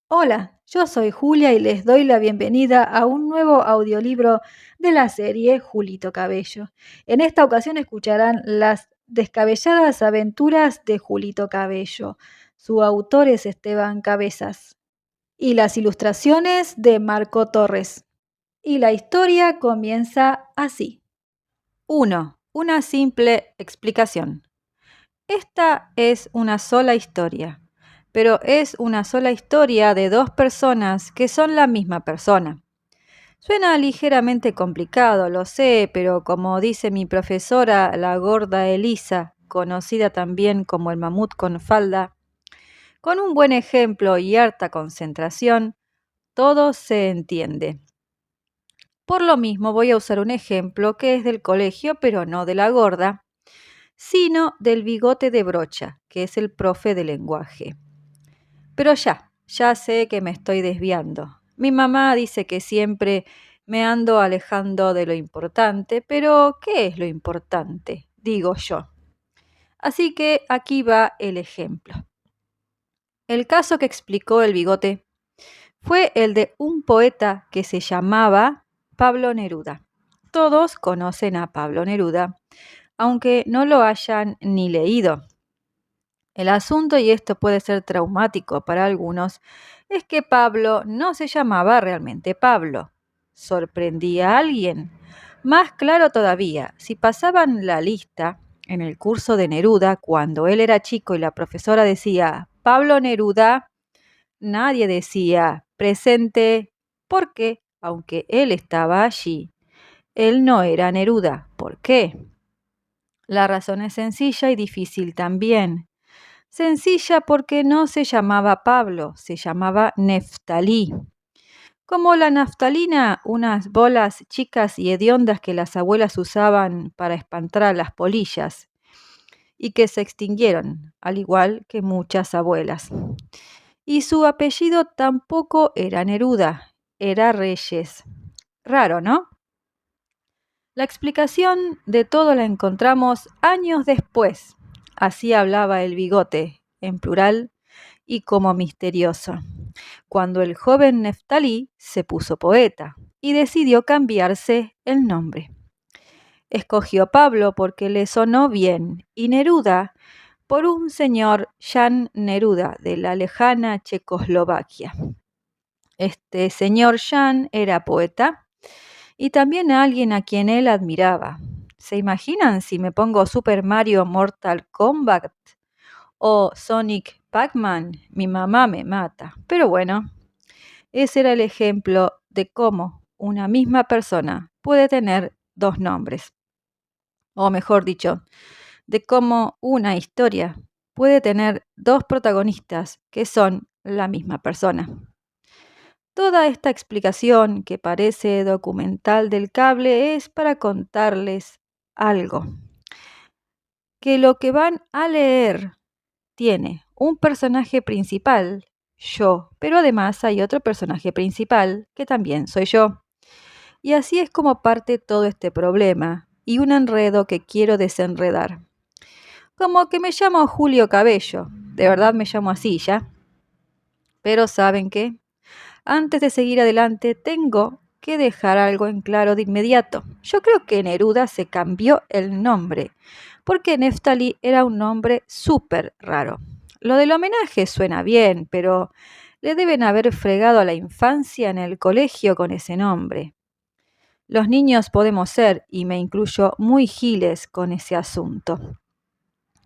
Hola, yo soy Julia y les doy la bienvenida a un nuevo audiolibro de la serie Julito Cabello. En esta ocasión escucharán las descabelladas aventuras de Julito Cabello. Su autor es Esteban Cabezas y las ilustraciones de Marco Torres. Y la historia comienza así. 1. Una simple explicación. Esta es una sola historia, pero es una sola historia de dos personas que son la misma persona. Suena ligeramente complicado, lo sé, pero como dice mi profesora, la gorda Elisa, conocida también como el mamut con falda, con un buen ejemplo y harta concentración, todo se entiende. Por lo mismo voy a usar un ejemplo que es del colegio, pero no de la gorda, sino del bigote de brocha, que es el profe de lenguaje. Pero ya sé que me estoy desviando. Mi mamá dice que siempre me ando alejando de lo importante, pero ¿qué es lo importante? Digo yo. Así que aquí va el ejemplo. El caso que explicó el bigote fue el de un poeta que se llamaba Pablo Neruda. Todos conocen a Pablo Neruda, aunque no lo hayan ni leído. El asunto, y esto puede ser traumático para algunos, es que Pablo no se llamaba realmente Pablo. ¿Sorprendía a alguien? Más claro todavía, si pasaban la lista en el curso de Neruda cuando él era chico y la profesora decía Pablo Neruda, nadie decía presente porque, aunque él estaba allí, él no era Neruda. ¿Por qué? La razón es sencilla y difícil también. Sencilla porque no se llamaba Pablo, se llamaba Neftalí. Como la naftalina, unas bolas chicas y hediondas que las abuelas usaban para espantar a las polillas y que se extinguieron, al igual que muchas abuelas. Y su apellido tampoco era Neruda, era Reyes. Raro, ¿no? La explicación de todo la encontramos años después. Así hablaba el bigote, en plural, y como misterioso, cuando el joven Neftalí se puso poeta y decidió cambiarse el nombre. Escogió Pablo porque le sonó bien y Neruda por un señor Jan Neruda de la lejana Checoslovaquia. Este señor Jan era poeta y también alguien a quien él admiraba. ¿Se imaginan si me pongo Super Mario Mortal Kombat o Sonic Pac-Man? Mi mamá me mata. Pero bueno, ese era el ejemplo de cómo una misma persona puede tener dos nombres. O mejor dicho, de cómo una historia puede tener dos protagonistas que son la misma persona. Toda esta explicación que parece documental del cable es para contarles algo. Que lo que van a leer tiene un personaje principal, yo, pero además hay otro personaje principal, que también soy yo. Y así es como parte todo este problema y un enredo que quiero desenredar. Como que me llamo Julio Cabello, de verdad me llamo así ya. Pero ¿saben qué? Antes de seguir adelante tengo que dejar algo en claro de inmediato. Yo creo que Neruda se cambió el nombre, porque Neftalí era un nombre súper raro. Lo del homenaje suena bien, pero le deben haber fregado a la infancia en el colegio con ese nombre. Los niños podemos ser, y me incluyo, muy giles con ese asunto.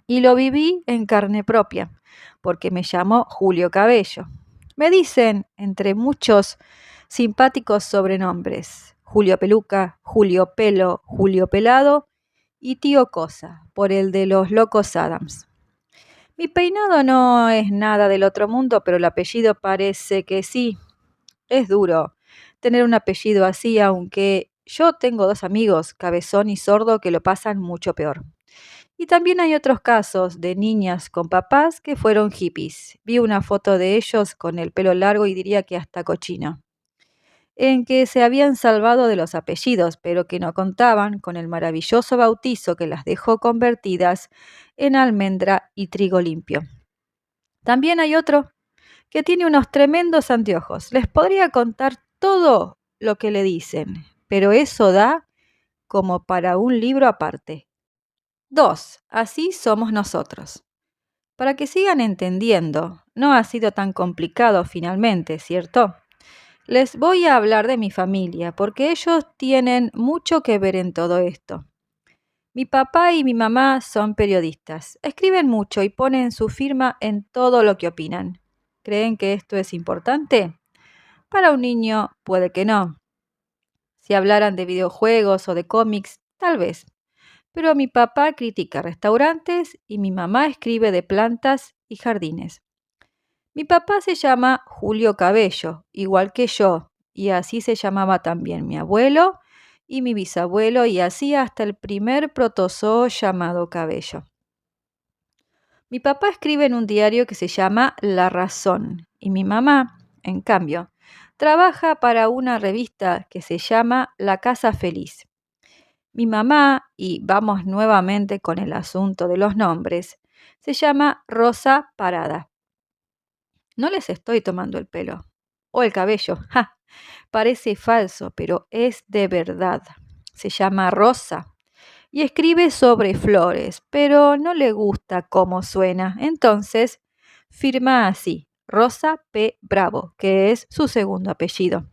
Y lo viví en carne propia, porque me llamo Julio Cabello. Me dicen, entre muchos simpáticos sobrenombres, Julio Peluca, Julio Pelo, Julio Pelado y Tío Cosa, por el de los Locos Adams. Mi peinado no es nada del otro mundo, pero el apellido parece que sí. Es duro tener un apellido así, aunque yo tengo dos amigos, Cabezón y Sordo, que lo pasan mucho peor. Y también hay otros casos de niñas con papás que fueron hippies. Vi una foto de ellos con el pelo largo y diría que hasta cochino, en que se habían salvado de los apellidos, pero que no contaban con el maravilloso bautizo que las dejó convertidas en almendra y trigo limpio. También hay otro que tiene unos tremendos anteojos. Les podría contar todo lo que le dicen, pero eso da como para un libro aparte. 2. Así somos nosotros. Para que sigan entendiendo, no ha sido tan complicado finalmente, ¿cierto? Les voy a hablar de mi familia, porque ellos tienen mucho que ver en todo esto. Mi papá y mi mamá son periodistas. Escriben mucho y ponen su firma en todo lo que opinan. ¿Creen que esto es importante? Para un niño puede que no. Si hablaran de videojuegos o de cómics, tal vez. Pero mi papá critica restaurantes y mi mamá escribe de plantas y jardines. Mi papá se llama Julio Cabello, igual que yo, y así se llamaba también mi abuelo y mi bisabuelo, y así hasta el primer protozoo llamado Cabello. Mi papá escribe en un diario que se llama La Razón, y mi mamá, en cambio, trabaja para una revista que se llama La Casa Feliz. Mi mamá, y vamos nuevamente con el asunto de los nombres, se llama Rosa Parada. No les estoy tomando el pelo. O el cabello. ¡Ja! Parece falso, pero es de verdad. Se llama Rosa y escribe sobre flores, pero no le gusta cómo suena. Entonces, firma así, Rosa P. Bravo, que es su segundo apellido.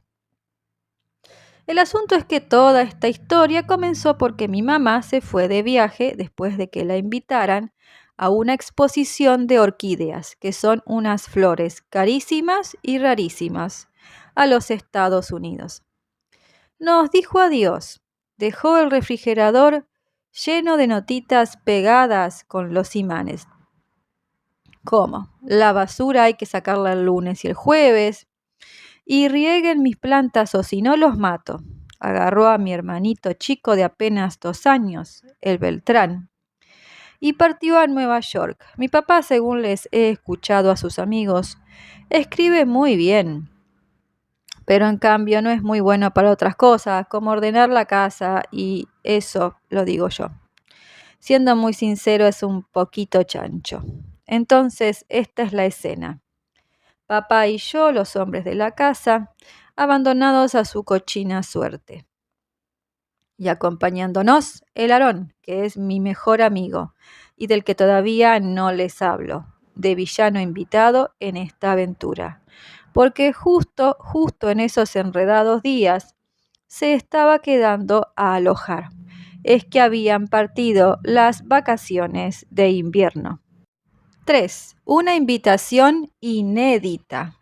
El asunto es que toda esta historia comenzó porque mi mamá se fue de viaje después de que la invitaran a una exposición de orquídeas, que son unas flores carísimas y rarísimas, a los Estados Unidos. Nos dijo adiós, dejó el refrigerador lleno de notitas pegadas con los imanes. ¿Cómo? La basura hay que sacarla el lunes y el jueves, y rieguen mis plantas o si no los mato. Agarró a mi hermanito chico de apenas 2 años, el Beltrán, y partió a Nueva York. Mi papá, según les he escuchado a sus amigos, escribe muy bien, pero en cambio no es muy bueno para otras cosas, como ordenar la casa, y eso lo digo yo. Siendo muy sincero, es un poquito chancho. Entonces, esta es la escena. Papá y yo, los hombres de la casa, abandonados a su cochina suerte. Y acompañándonos, el Aarón, que es mi mejor amigo y del que todavía no les hablo, de villano invitado en esta aventura. Porque justo en esos enredados días se estaba quedando a alojar. Es que habían partido las vacaciones de invierno. 3. Una invitación inédita.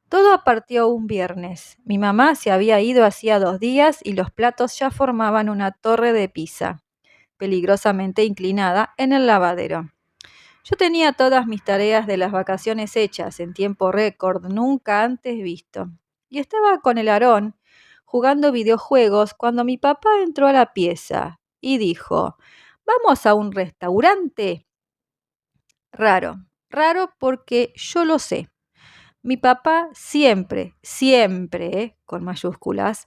Todo partió un viernes. Mi mamá se había ido hacía 2 días y los platos ya formaban una torre de pizza, peligrosamente inclinada en el lavadero. Yo tenía todas mis tareas de las vacaciones hechas en tiempo récord, nunca antes visto. Y estaba con el Aarón jugando videojuegos cuando mi papá entró a la pieza y dijo: «¿Vamos a un restaurante?» Raro porque yo lo sé. Mi papá siempre, con mayúsculas,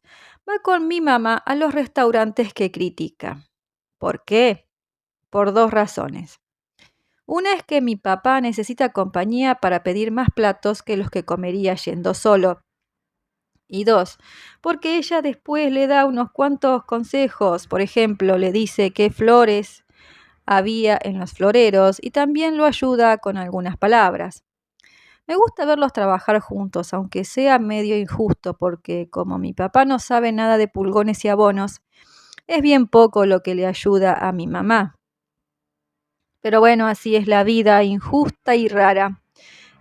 va con mi mamá a los restaurantes que critica. ¿Por qué? Por 2 razones. Una es que mi papá necesita compañía para pedir más platos que los que comería yendo solo. Y 2, porque ella después le da unos cuantos consejos. Por ejemplo, le dice qué flores había en los floreros y también lo ayuda con algunas palabras. Me gusta verlos trabajar juntos, aunque sea medio injusto, porque como mi papá no sabe nada de pulgones y abonos, es bien poco lo que le ayuda a mi mamá. Pero bueno, así es la vida, injusta y rara.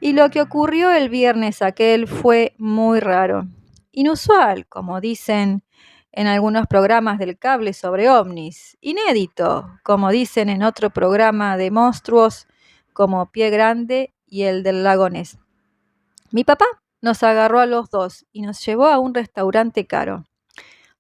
Y lo que ocurrió el viernes aquel fue muy raro. Inusual, como dicen en algunos programas del cable sobre ovnis. Inédito, como dicen en otro programa de monstruos como Pie Grande y el del Lago Ness. Mi papá nos agarró a los dos y nos llevó a un restaurante caro.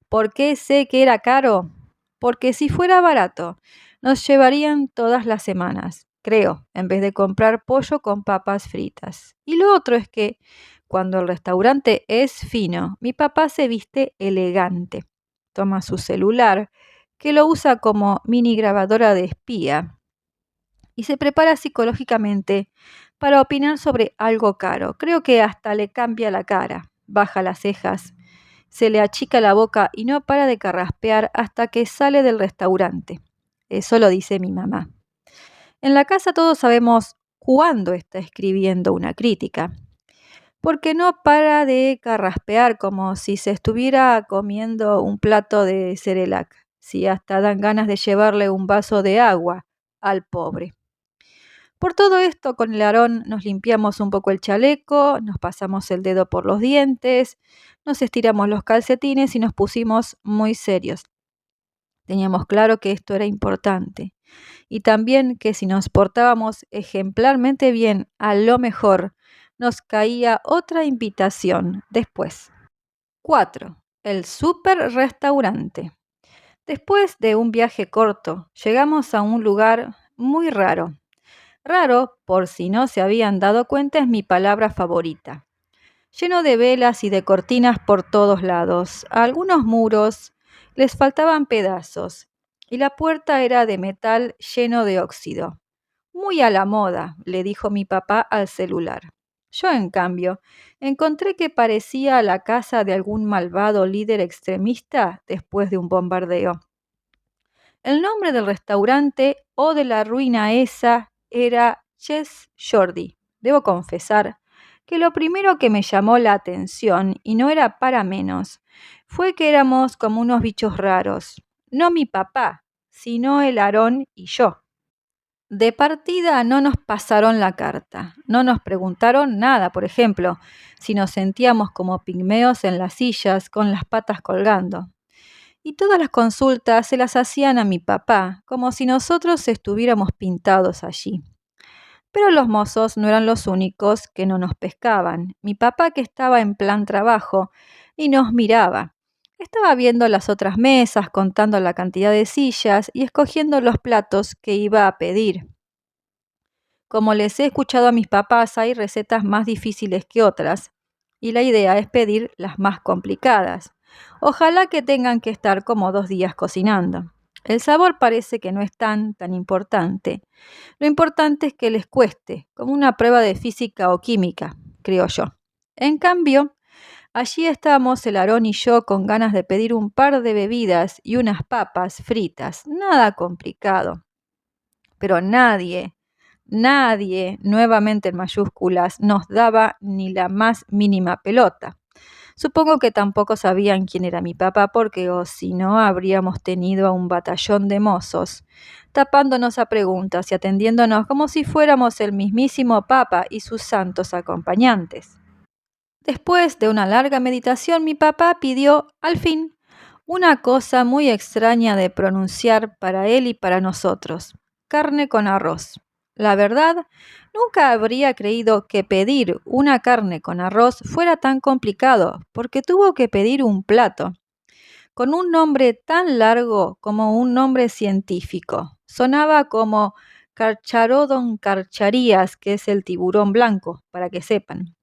¿Por qué sé que era caro? Porque si fuera barato, nos llevarían todas las semanas, creo, en vez de comprar pollo con papas fritas. Y lo otro es que, cuando el restaurante es fino, mi papá se viste elegante. Toma su celular, que lo usa como mini grabadora de espía, y se prepara psicológicamente para opinar sobre algo caro. Creo que hasta le cambia la cara, baja las cejas, se le achica la boca y no para de carraspear hasta que sale del restaurante. Eso lo dice mi mamá. En la casa todos sabemos cuándo está escribiendo una crítica, porque no para de carraspear como si se estuviera comiendo un plato de cerelac, si hasta dan ganas de llevarle un vaso de agua al pobre. Por todo esto, con el Aarón nos limpiamos un poco el chaleco, nos pasamos el dedo por los dientes, nos estiramos los calcetines y nos pusimos muy serios. Teníamos claro que esto era importante y también que si nos portábamos ejemplarmente bien, a lo mejor nos caía otra invitación después. 4. El super restaurante. Después de un viaje corto, llegamos a un lugar muy raro. Raro, por si no se habían dado cuenta, es mi palabra favorita. Lleno de velas y de cortinas por todos lados. A algunos muros les faltaban pedazos y la puerta era de metal lleno de óxido. Muy a la moda, le dijo mi papá al celular. Yo, en cambio, encontré que parecía la casa de algún malvado líder extremista después de un bombardeo. El nombre del restaurante o de la ruina esa era Chess Jordi. Debo confesar que lo primero que me llamó la atención, y no era para menos, fue que éramos como unos bichos raros. No mi papá, sino el Aarón y yo. De partida no nos pasaron la carta, no nos preguntaron nada, por ejemplo, si nos sentíamos como pigmeos en las sillas con las patas colgando. Y todas las consultas se las hacían a mi papá, como si nosotros estuviéramos pintados allí. Pero los mozos no eran los únicos que no nos pescaban. Mi papá, que estaba en plan trabajo y nos miraba, estaba viendo las otras mesas, contando la cantidad de sillas y escogiendo los platos que iba a pedir. Como les he escuchado a mis papás, hay recetas más difíciles que otras, y la idea es pedir las más complicadas. Ojalá que tengan que estar como 2 días cocinando. El sabor parece que no es tan importante. Lo importante es que les cueste, como una prueba de física o química, creo yo. En cambio, allí estábamos el Aarón y yo con ganas de pedir un par de bebidas y unas papas fritas. Nada complicado. Pero nadie, nuevamente en mayúsculas, nos daba ni la más mínima pelota. Supongo que tampoco sabían quién era mi papá porque o si no habríamos tenido a un batallón de mozos, tapándonos a preguntas y atendiéndonos como si fuéramos el mismísimo Papa y sus santos acompañantes. Después de una larga meditación, mi papá pidió, al fin, una cosa muy extraña de pronunciar para él y para nosotros: carne con arroz. La verdad, nunca habría creído que pedir una carne con arroz fuera tan complicado, porque tuvo que pedir un plato con un nombre tan largo como un nombre científico. Sonaba como Carcharodon carcharías, que es el tiburón blanco, para que sepan.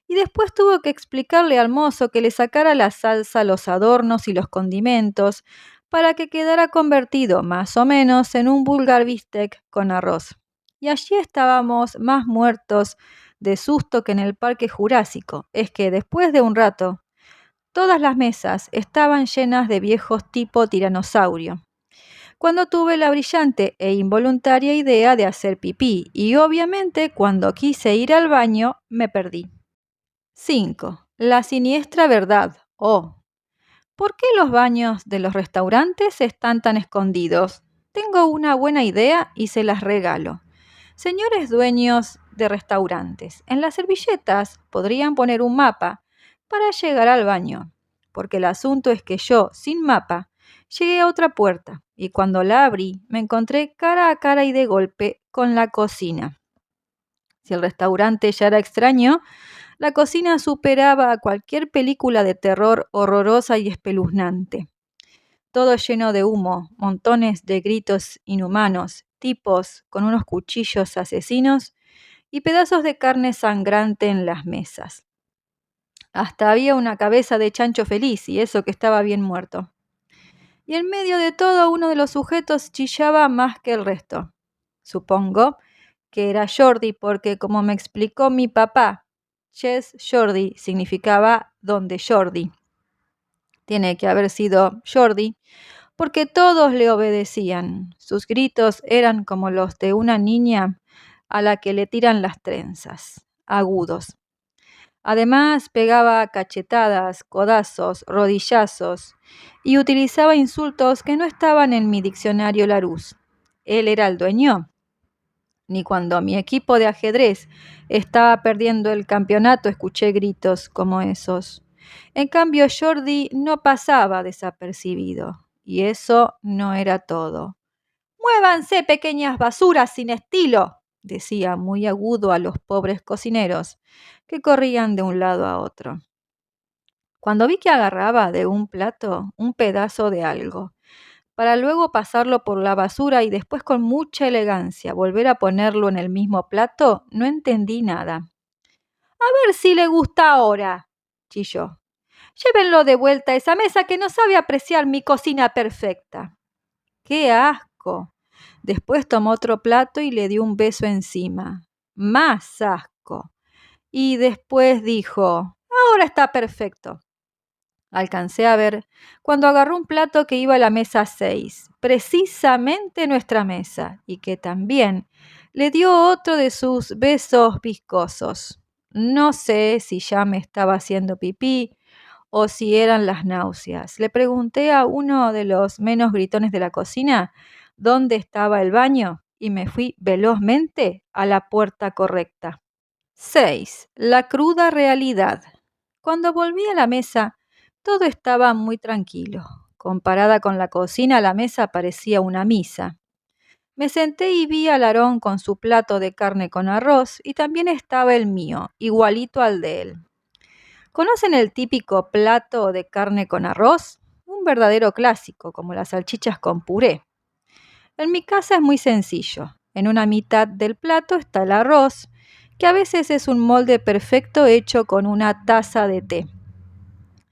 Y después tuvo que explicarle al mozo que le sacara la salsa, los adornos y los condimentos para que quedara convertido más o menos en un vulgar bistec con arroz. Y allí estábamos más muertos de susto que en el Parque Jurásico. Es que después de un rato, todas las mesas estaban llenas de viejos tipo tiranosaurio. Cuando tuve la brillante e involuntaria idea de hacer pipí y obviamente cuando quise ir al baño me perdí. 5. La siniestra verdad. ¿Por qué los baños de los restaurantes están tan escondidos? Tengo una buena idea y se las regalo. Señores dueños de restaurantes, en las servilletas podrían poner un mapa para llegar al baño, porque el asunto es que yo, sin mapa, llegué a otra puerta y cuando la abrí me encontré cara a cara y de golpe con la cocina. Si el restaurante ya era extraño, la cocina superaba a cualquier película de terror horrorosa y espeluznante. Todo lleno de humo, montones de gritos inhumanos, tipos con unos cuchillos asesinos y pedazos de carne sangrante en las mesas. Hasta había una cabeza de chancho feliz, y eso que estaba bien muerto. Y en medio de todo, uno de los sujetos chillaba más que el resto. Supongo que era Jordi porque, como me explicó mi papá, Ches Jordi significaba donde Jordi. Tiene que haber sido Jordi porque todos le obedecían. Sus gritos eran como los de una niña a la que le tiran las trenzas, agudos. Además, pegaba cachetadas, codazos, rodillazos y utilizaba insultos que no estaban en mi diccionario Larousse. Él era el dueño. Ni cuando mi equipo de ajedrez estaba perdiendo el campeonato escuché gritos como esos. En cambio, Jordi no pasaba desapercibido. Y eso no era todo. «Muévanse, pequeñas basuras sin estilo», decía muy agudo a los pobres cocineros, que corrían de un lado a otro. Cuando vi que agarraba de un plato un pedazo de algo, para luego pasarlo por la basura y después con mucha elegancia volver a ponerlo en el mismo plato, no entendí nada. «A ver si le gusta ahora», chilló. «Llévenlo de vuelta a esa mesa que no sabe apreciar mi cocina perfecta». ¡Qué asco! Después tomó otro plato y le dio un beso encima. Más asco. Y después dijo: «Ahora está perfecto». Alcancé a ver cuando agarró un plato que iba a la mesa 6, precisamente nuestra mesa, y que también le dio otro de sus besos viscosos. No sé si ya me estaba haciendo pipí o si eran las náuseas. Le pregunté a uno de los menos gritones de la cocina dónde estaba el baño y me fui velozmente a la puerta correcta. 6. La cruda realidad. Cuando volví a la mesa, todo estaba muy tranquilo. Comparada con la cocina, la mesa parecía una misa. Me senté y vi al Aarón con su plato de carne con arroz y también estaba el mío, igualito al de él. ¿Conocen el típico plato de carne con arroz? Un verdadero clásico, como las salchichas con puré. En mi casa es muy sencillo. En una mitad del plato está el arroz, que a veces es un molde perfecto hecho con una taza de té.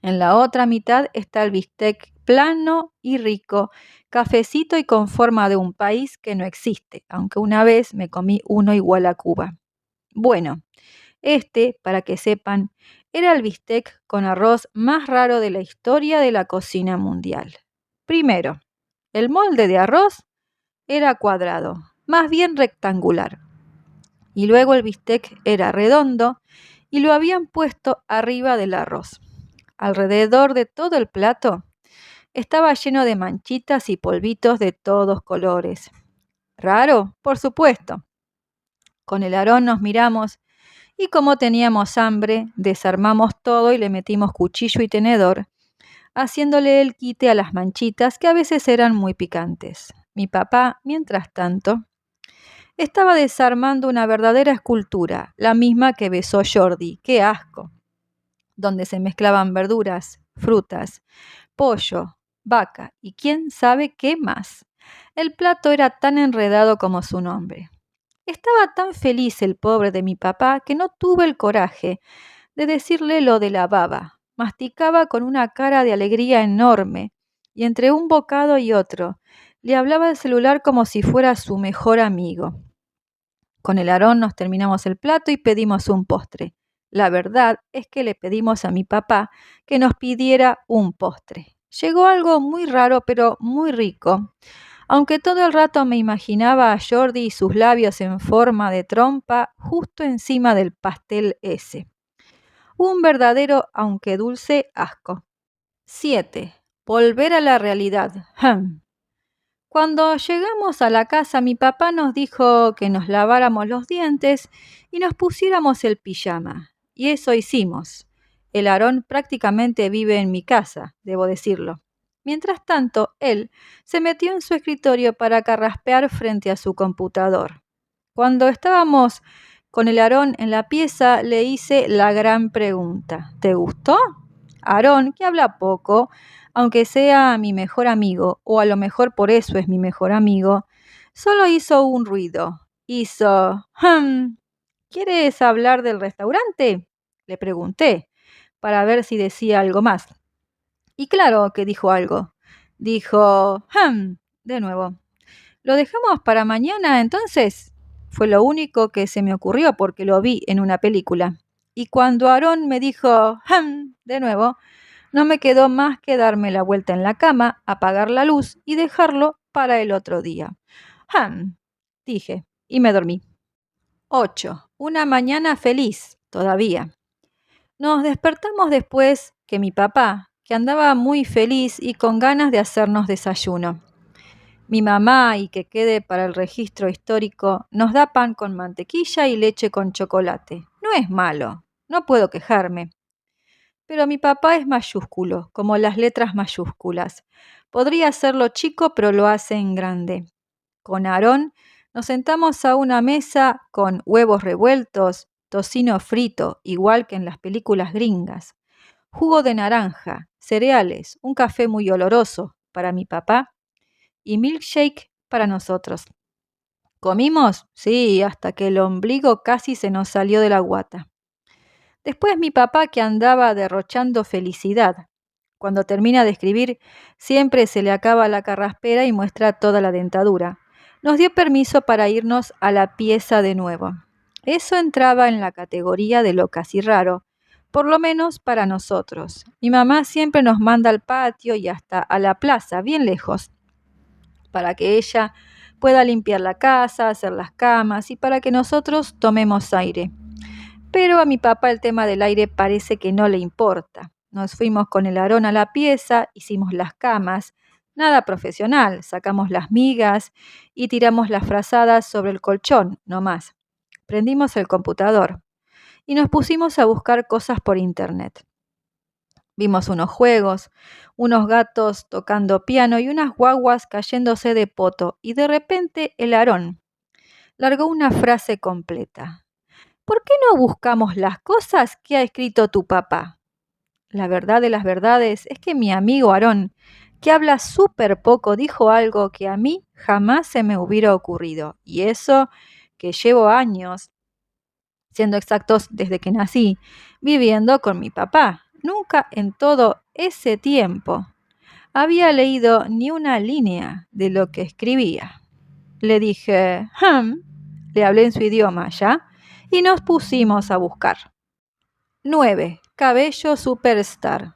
En la otra mitad está el bistec plano y rico, cafecito y con forma de un país que no existe, aunque una vez me comí uno igual a Cuba. Bueno, para que sepan, era el bistec con arroz más raro de la historia de la cocina mundial. Primero, el molde de arroz era cuadrado, más bien rectangular. Y luego el bistec era redondo y lo habían puesto arriba del arroz. Alrededor de todo el plato estaba lleno de manchitas y polvitos de todos colores. Raro, por supuesto. Con el Aarón nos miramos y como teníamos hambre, desarmamos todo y le metimos cuchillo y tenedor, haciéndole el quite a las manchitas que a veces eran muy picantes. Mi papá, mientras tanto, estaba desarmando una verdadera escultura, la misma que besó Jordi, ¡qué asco!, donde se mezclaban verduras, frutas, pollo, vaca y quién sabe qué más. El plato era tan enredado como su nombre. Estaba tan feliz el pobre de mi papá que no tuve el coraje de decirle lo de la baba. Masticaba con una cara de alegría enorme y entre un bocado y otro le hablaba al celular como si fuera su mejor amigo. Con el Aarón nos terminamos el plato y pedimos un postre. La verdad es que le pedimos a mi papá que nos pidiera un postre. Llegó algo muy raro pero muy rico. Aunque todo el rato me imaginaba a Jordi y sus labios en forma de trompa justo encima del pastel ese. Un verdadero, aunque dulce, asco. 7. Volver a la realidad. Cuando llegamos a la casa, mi papá nos dijo que nos laváramos los dientes y nos pusiéramos el pijama. Y eso hicimos. El Aarón prácticamente vive en mi casa, debo decirlo. Mientras tanto, él se metió en su escritorio para carraspear frente a su computador. Cuando estábamos con el Aarón en la pieza, le hice la gran pregunta: ¿te gustó? Aarón, que habla poco, aunque sea mi mejor amigo, o a lo mejor por eso es mi mejor amigo, solo hizo un ruido. Hizo: ¿quieres hablar del restaurante?, le pregunté, para ver si decía algo más. Y claro que dijo algo. Dijo: de nuevo. ¿Lo dejamos para mañana entonces? Fue lo único que se me ocurrió porque lo vi en una película. Y cuando Aarón me dijo ¡ham! De nuevo, no me quedó más que darme la vuelta en la cama, apagar la luz y dejarlo para el otro día. ¡Ham! Dije, y me dormí. 8. Una mañana feliz, todavía. Nos despertamos después que mi papá, que andaba muy feliz y con ganas de hacernos desayuno. Mi mamá, y que quede para el registro histórico, nos da pan con mantequilla y leche con chocolate. No es malo, no puedo quejarme. Pero mi papá es mayúsculo, como las letras mayúsculas. Podría hacerlo chico, pero lo hace en grande. Con Aarón nos sentamos a una mesa con huevos revueltos, tocino frito, igual que en las películas gringas, jugo de naranja, cereales, un café muy oloroso para mi papá y milkshake para nosotros. ¿Comimos? Sí, hasta que el ombligo casi se nos salió de la guata. Después mi papá, que andaba derrochando felicidad. Cuando termina de escribir, siempre se le acaba la carraspera y muestra toda la dentadura. Nos dio permiso para irnos a la pieza de nuevo. Eso entraba en la categoría de lo casi raro, por lo menos para nosotros. Mi mamá siempre nos manda al patio y hasta a la plaza, bien lejos, para que ella pueda limpiar la casa, hacer las camas y para que nosotros tomemos aire. Pero a mi papá el tema del aire parece que no le importa. Nos fuimos con el Aarón a la pieza, hicimos las camas, nada profesional, sacamos las migas y tiramos las frazadas sobre el colchón, no más. Prendimos el computador y nos pusimos a buscar cosas por internet. Vimos unos juegos, unos gatos tocando piano y unas guaguas cayéndose de poto, y de repente el Aarón largó una frase completa. ¿Por qué no buscamos las cosas que ha escrito tu papá? La verdad de las verdades es que mi amigo Aarón, que habla súper poco, dijo algo que a mí jamás se me hubiera ocurrido. Y eso que llevo años, siendo exactos desde que nací, viviendo con mi papá. Nunca en todo ese tiempo había leído ni una línea de lo que escribía. Le dije, le hablé en su idioma, ¿ya? Y nos pusimos a buscar. 9. Cabello Superstar.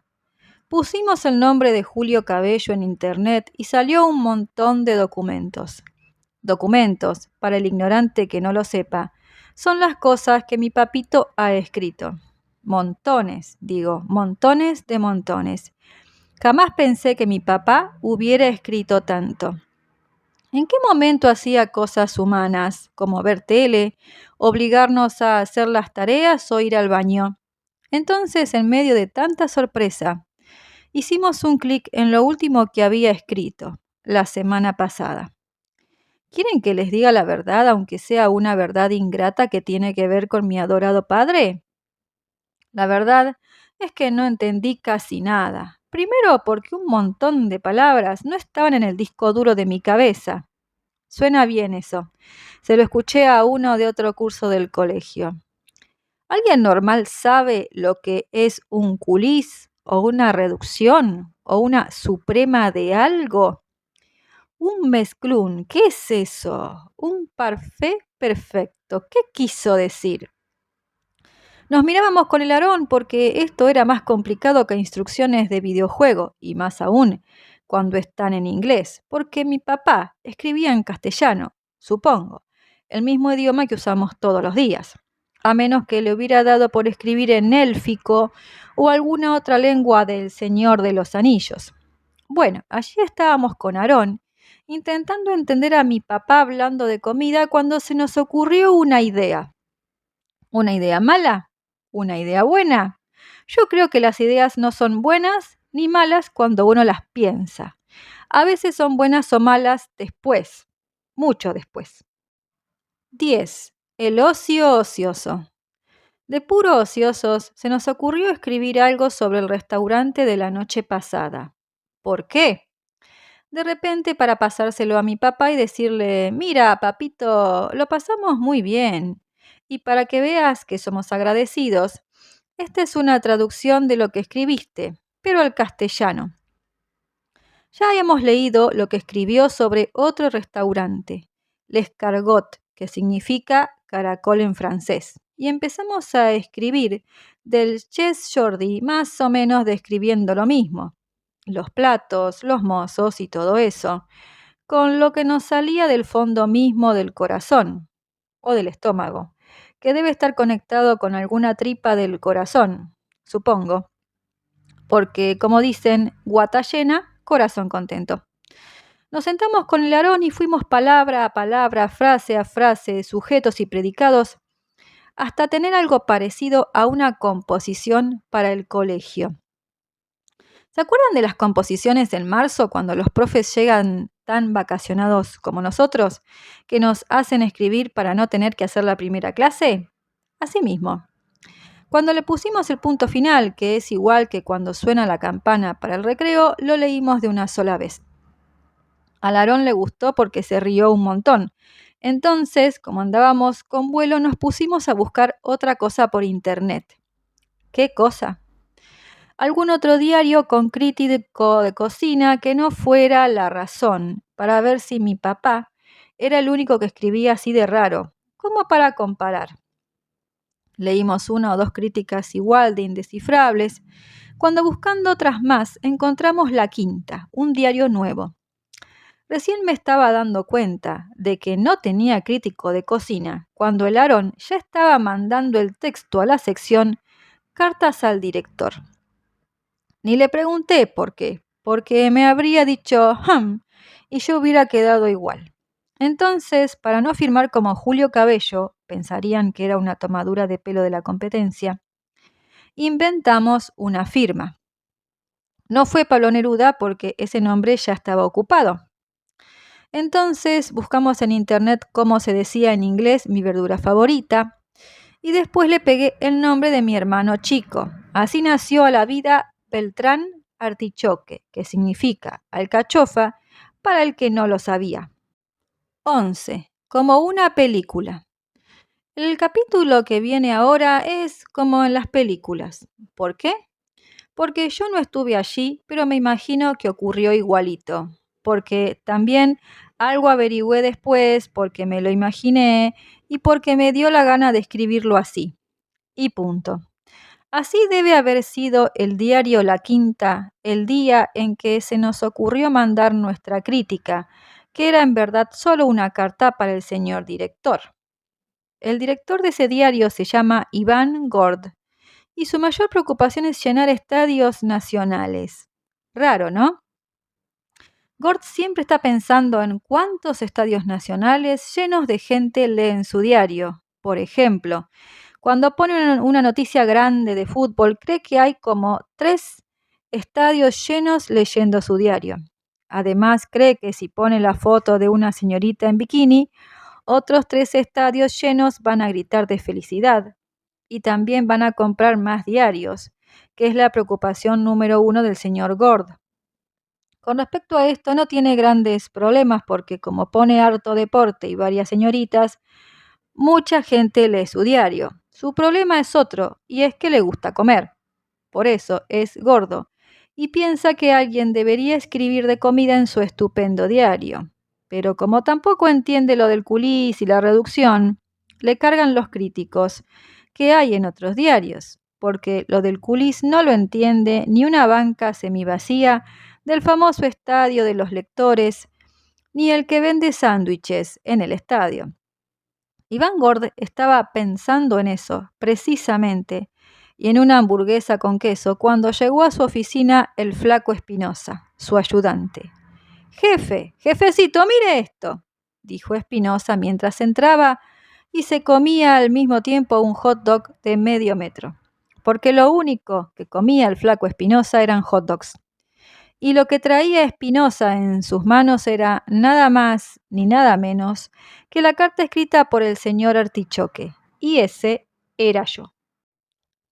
Pusimos el nombre de Julio Cabello en internet y salió un montón de documentos. Documentos, para el ignorante que no lo sepa, son las cosas que mi papito ha escrito. Montones, digo, montones de montones. Jamás pensé que mi papá hubiera escrito tanto. ¿En qué momento hacía cosas humanas, como ver tele, obligarnos a hacer las tareas o ir al baño? Entonces, en medio de tanta sorpresa, hicimos un clic en lo último que había escrito la semana pasada. ¿Quieren que les diga la verdad, aunque sea una verdad ingrata que tiene que ver con mi adorado padre? La verdad es que no entendí casi nada. Primero porque un montón de palabras no estaban en el disco duro de mi cabeza. Suena bien eso. Se lo escuché a uno de otro curso del colegio. ¿Alguien normal sabe lo que es un culis o una reducción o una suprema de algo? Un mezclún, ¿qué es eso? Un parfait perfecto, ¿qué quiso decir? Nos mirábamos con el Aarón porque esto era más complicado que instrucciones de videojuego, y más aún cuando están en inglés, porque mi papá escribía en castellano, supongo, el mismo idioma que usamos todos los días, a menos que le hubiera dado por escribir en élfico o alguna otra lengua del Señor de los Anillos. Bueno, allí estábamos con Aarón, intentando entender a mi papá hablando de comida cuando se nos ocurrió una idea. ¿Una idea mala? ¿Una idea buena? Yo creo que las ideas no son buenas ni malas cuando uno las piensa. A veces son buenas o malas después, mucho después. 10. El ocio ocioso. De puro ociosos, se nos ocurrió escribir algo sobre el restaurante de la noche pasada. ¿Por qué? De repente para pasárselo a mi papá y decirle, mira, papito, lo pasamos muy bien. Y para que veas que somos agradecidos, esta es una traducción de lo que escribiste, pero al castellano. Ya habíamos leído lo que escribió sobre otro restaurante, L'Escargot, que significa caracol en francés. Y empezamos a escribir del Ches Jordi, más o menos describiendo lo mismo, los platos, los mozos y todo eso, con lo que nos salía del fondo mismo del corazón o del estómago, que debe estar conectado con alguna tripa del corazón, supongo, porque como dicen, guata llena, corazón contento. Nos sentamos con el Aarón y fuimos palabra a palabra, frase a frase, sujetos y predicados, hasta tener algo parecido a una composición para el colegio. ¿Se acuerdan de las composiciones en marzo cuando los profes llegan tan vacacionados como nosotros, que nos hacen escribir para no tener que hacer la primera clase? Así mismo. Cuando le pusimos el punto final, que es igual que cuando suena la campana para el recreo, lo leímos de una sola vez. Al Aarón le gustó porque se rió un montón. Entonces, como andábamos con vuelo, nos pusimos a buscar otra cosa por internet. ¿Qué cosa? Algún otro diario con crítico de cocina que no fuera La Razón, para ver si mi papá era el único que escribía así de raro, como para comparar. Leímos una o dos críticas igual de indescifrables, cuando buscando otras más encontramos La Quinta, un diario nuevo. Recién me estaba dando cuenta de que no tenía crítico de cocina, cuando el Aarón ya estaba mandando el texto a la sección Cartas al director. Ni le pregunté por qué, porque me habría dicho y yo hubiera quedado igual. Entonces, para no firmar como Julio Cabello, pensarían que era una tomadura de pelo de la competencia, inventamos una firma. No fue Pablo Neruda porque ese nombre ya estaba ocupado. Entonces buscamos en internet cómo se decía en inglés mi verdura favorita y después le pegué el nombre de mi hermano chico. Así nació a la vida Beltrán Artichoque, que significa alcachofa para el que no lo sabía. 11. Como una película. El capítulo que viene ahora es como en las películas. ¿Por qué? Porque yo no estuve allí, pero me imagino que ocurrió igualito. Porque también algo averigüé después, porque me lo imaginé y porque me dio la gana de escribirlo así. Y punto. Así debe haber sido el diario La Quinta, el día en que se nos ocurrió mandar nuestra crítica, que era en verdad solo una carta para el señor director. El director de ese diario se llama Iván Gord, y su mayor preocupación es llenar estadios nacionales. Raro, ¿no? Gord siempre está pensando en cuántos estadios nacionales llenos de gente leen su diario. Por ejemplo, cuando pone una noticia grande de fútbol, cree que hay como 3 estadios llenos leyendo su diario. Además, cree que si pone la foto de una señorita en bikini, otros 3 estadios llenos van a gritar de felicidad. Y también van a comprar más diarios, que es la preocupación número 1 del señor Gord. Con respecto a esto, no tiene grandes problemas porque como pone harto deporte y varias señoritas, mucha gente lee su diario. Su problema es otro, y es que le gusta comer. Por eso es gordo, y piensa que alguien debería escribir de comida en su estupendo diario. Pero como tampoco entiende lo del culis y la reducción, le cargan los críticos que hay en otros diarios, porque lo del culis no lo entiende ni una banca semivacía del famoso estadio de los lectores, ni el que vende sándwiches en el estadio. Iván Gord estaba pensando en eso, precisamente, y en una hamburguesa con queso, cuando llegó a su oficina el flaco Espinosa, su ayudante. Jefecito, mire esto, dijo Espinosa mientras entraba y se comía al mismo tiempo un hot dog de medio metro, porque lo único que comía el flaco Espinosa eran hot dogs. Y lo que traía Espinosa en sus manos era nada más ni nada menos que la carta escrita por el señor Artichoque, y ese era yo.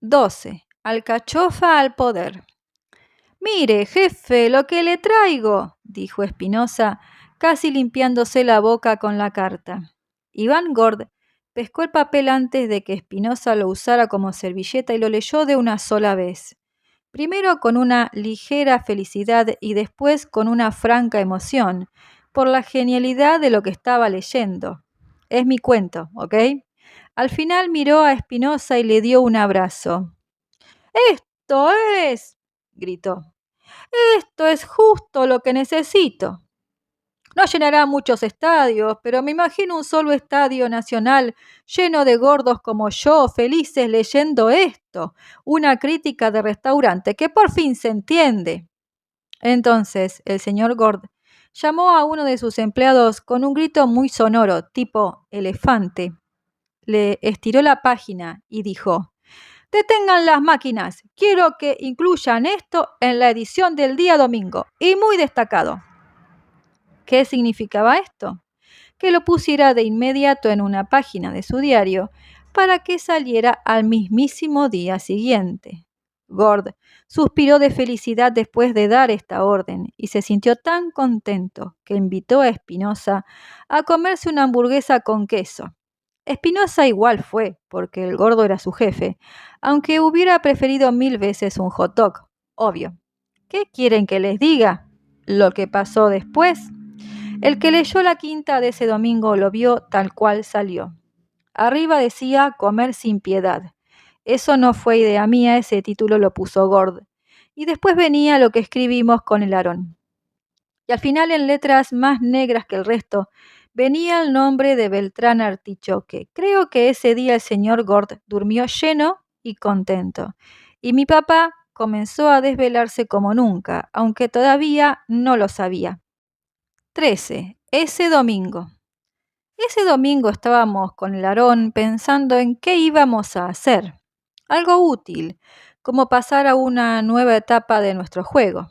12. Alcachofa al poder. Mire, jefe, lo que le traigo, dijo Espinosa, casi limpiándose la boca con la carta. Iván Gord pescó el papel antes de que Espinosa lo usara como servilleta y lo leyó de una sola vez. Primero con una ligera felicidad y después con una franca emoción, por la genialidad de lo que estaba leyendo. es mi cuento, ¿ok? Al final miró a Espinosa y le dio un abrazo. Esto es, gritó, esto es justo lo que necesito. No llenará muchos estadios, pero me imagino un solo estadio nacional lleno de gordos como yo, felices leyendo esto, una crítica de restaurante que por fin se entiende. Entonces el señor Gord llamó a uno de sus empleados con un grito muy sonoro, tipo elefante. Le estiró la página y dijo: «Detengan las máquinas. Quiero que incluyan esto en la edición del día domingo, y muy destacado». ¿Qué significaba esto? Que lo pusiera de inmediato en una página de su diario para que saliera al mismísimo día siguiente. Gord suspiró de felicidad después de dar esta orden y se sintió tan contento que invitó a Espinosa a comerse una hamburguesa con queso. Espinosa igual fue, porque el gordo era su jefe, aunque hubiera preferido 1000 veces un hot dog, obvio. ¿Qué quieren que les diga? Lo que pasó después. El que leyó la quinta de ese domingo lo vio tal cual salió. Arriba decía comer sin piedad. Eso no fue idea mía, ese título lo puso Gord. Y después venía lo que escribimos con el Aarón. Y al final, en letras más negras que el resto, venía el nombre de Beltrán Artichoque. Creo que ese día el señor Gord durmió lleno y contento. Y mi papá comenzó a desvelarse como nunca, aunque todavía no lo sabía. 13. Ese domingo. Ese domingo estábamos con el Aarón pensando en qué íbamos a hacer. Algo útil, como pasar a una nueva etapa de nuestro juego.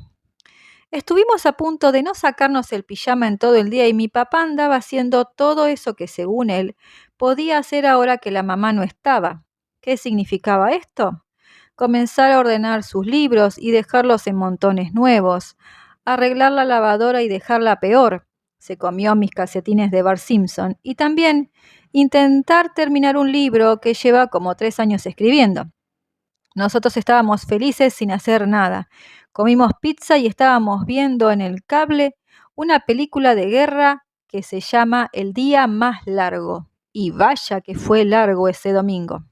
Estuvimos a punto de no sacarnos el pijama en todo el día y mi papá andaba haciendo todo eso que, según él, podía hacer ahora que la mamá no estaba. ¿Qué significaba esto? Comenzar a ordenar sus libros y dejarlos en montones nuevos, arreglar la lavadora y dejarla peor. Se comió mis calcetines de Bart Simpson y también intentar terminar un libro que lleva como 3 años escribiendo. Nosotros estábamos felices sin hacer nada. Comimos pizza y estábamos viendo en el cable una película de guerra que se llama El día más largo. Y vaya que fue largo ese domingo.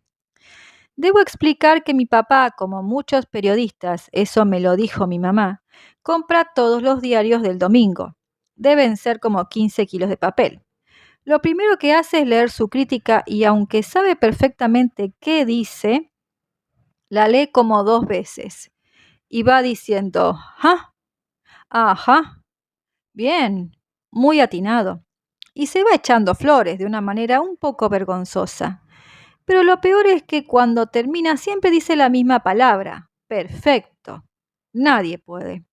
Debo explicar que mi papá, como muchos periodistas, eso me lo dijo mi mamá, compra todos los diarios del domingo. Deben ser como 15 kilos de papel. Lo primero que hace es leer su crítica y aunque sabe perfectamente qué dice, la lee como 2 veces y va diciendo: «¿Ah? Ajá, bien, muy atinado». Y se va echando flores de una manera un poco vergonzosa. Pero lo peor es que cuando termina siempre dice la misma palabra: perfecto. Nadie puede.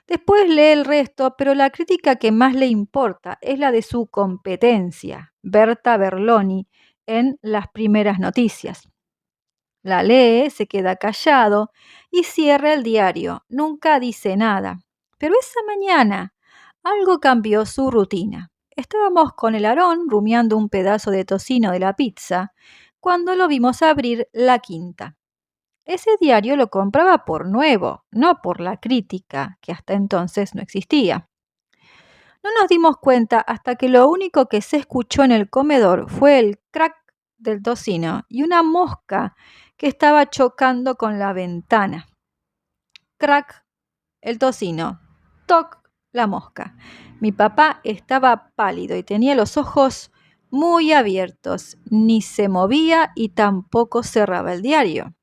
Después lee el resto, pero la crítica que más le importa es la de su competencia, Berta Berloni, en Las Primeras Noticias. La lee, se queda callado y cierra el diario. Nunca dice nada. Pero esa mañana algo cambió su rutina. Estábamos con el Aarón rumiando un pedazo de tocino de la pizza cuando lo vimos abrir la quinta. Ese diario lo compraba por nuevo, no por la crítica, que hasta entonces no existía. No nos dimos cuenta hasta que lo único que se escuchó en el comedor fue el crack del tocino y una mosca que estaba chocando con la ventana. Crack el tocino. Toc la mosca. Mi papá estaba pálido y tenía los ojos muy abiertos. Ni se movía y tampoco cerraba el diario.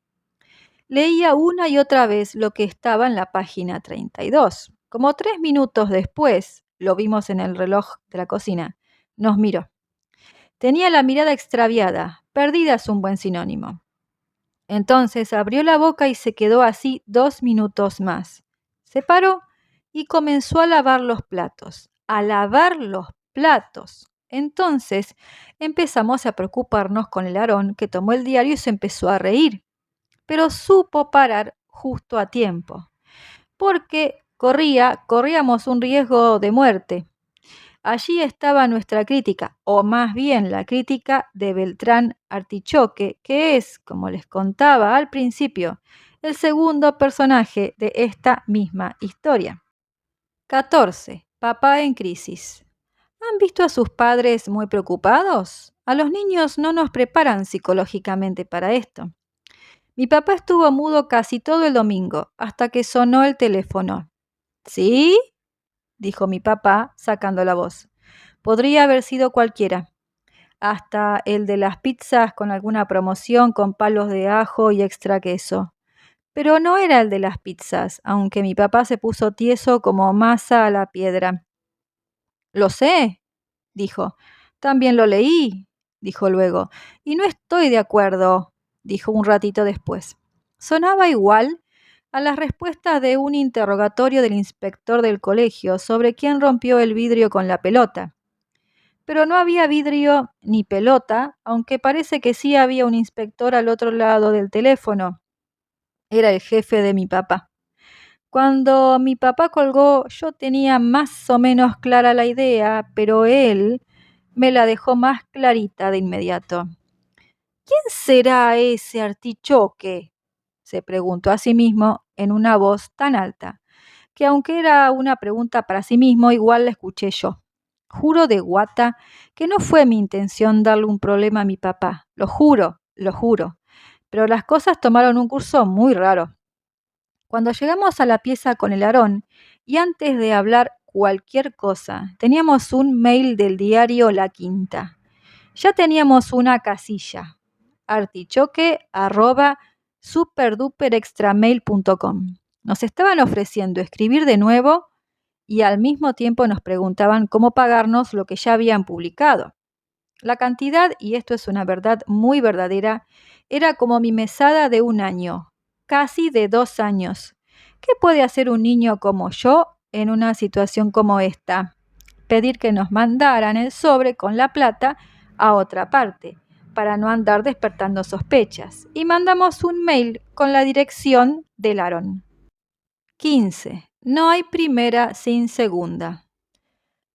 Leía una y otra vez lo que estaba en la página 32. Como 3 minutos después, lo vimos en el reloj de la cocina, nos miró. Tenía la mirada extraviada, perdida es un buen sinónimo. Entonces abrió la boca y se quedó así 2 minutos más. Se paró y comenzó a lavar los platos. A lavar los platos. Entonces empezamos a preocuparnos con el Aarón, que tomó el diario y se empezó a reír. Pero supo parar justo a tiempo, porque corríamos un riesgo de muerte. Allí estaba nuestra crítica, o más bien la crítica de Beltrán Artichoque, que es, como les contaba al principio, el segundo personaje de esta misma historia. 14. Papá en crisis. ¿Han visto a sus padres muy preocupados? A los niños no nos preparan psicológicamente para esto. Mi papá estuvo mudo casi todo el domingo, hasta que sonó el teléfono. ¿Sí? Dijo mi papá, sacando la voz. Podría haber sido cualquiera, hasta el de las pizzas con alguna promoción con palos de ajo y extra queso. Pero no era el de las pizzas, aunque mi papá se puso tieso como masa a la piedra. Lo sé, dijo. También lo leí, dijo luego. Y no estoy de acuerdo, dijo un ratito después. Sonaba igual a las respuestas de un interrogatorio del inspector del colegio sobre quién rompió el vidrio con la pelota. Pero no había vidrio ni pelota, aunque parece que sí había un inspector al otro lado del teléfono. Era el jefe de mi papá. Cuando mi papá colgó, yo tenía más o menos clara la idea, pero él me la dejó más clarita de inmediato. ¿Quién será ese artichoque? Se preguntó a sí mismo en una voz tan alta, que aunque era una pregunta para sí mismo, igual la escuché yo. Juro de guata que no fue mi intención darle un problema a mi papá. Lo juro, lo juro. Pero las cosas tomaron un curso muy raro. Cuando llegamos a la pieza con el Aarón, y antes de hablar cualquier cosa, teníamos un mail del diario La Quinta. Ya teníamos una casilla, artichoque@superduperextramail.com. Nos estaban ofreciendo escribir de nuevo y al mismo tiempo nos preguntaban cómo pagarnos lo que ya habían publicado. La cantidad, y esto es una verdad muy verdadera, era como mi mesada de un año, casi de 2 años. ¿Qué puede hacer un niño como yo en una situación como esta? Pedir que nos mandaran el sobre con la plata a otra parte, para no andar despertando sospechas. Y mandamos un mail con la dirección del Aarón. 15. No hay primera sin segunda.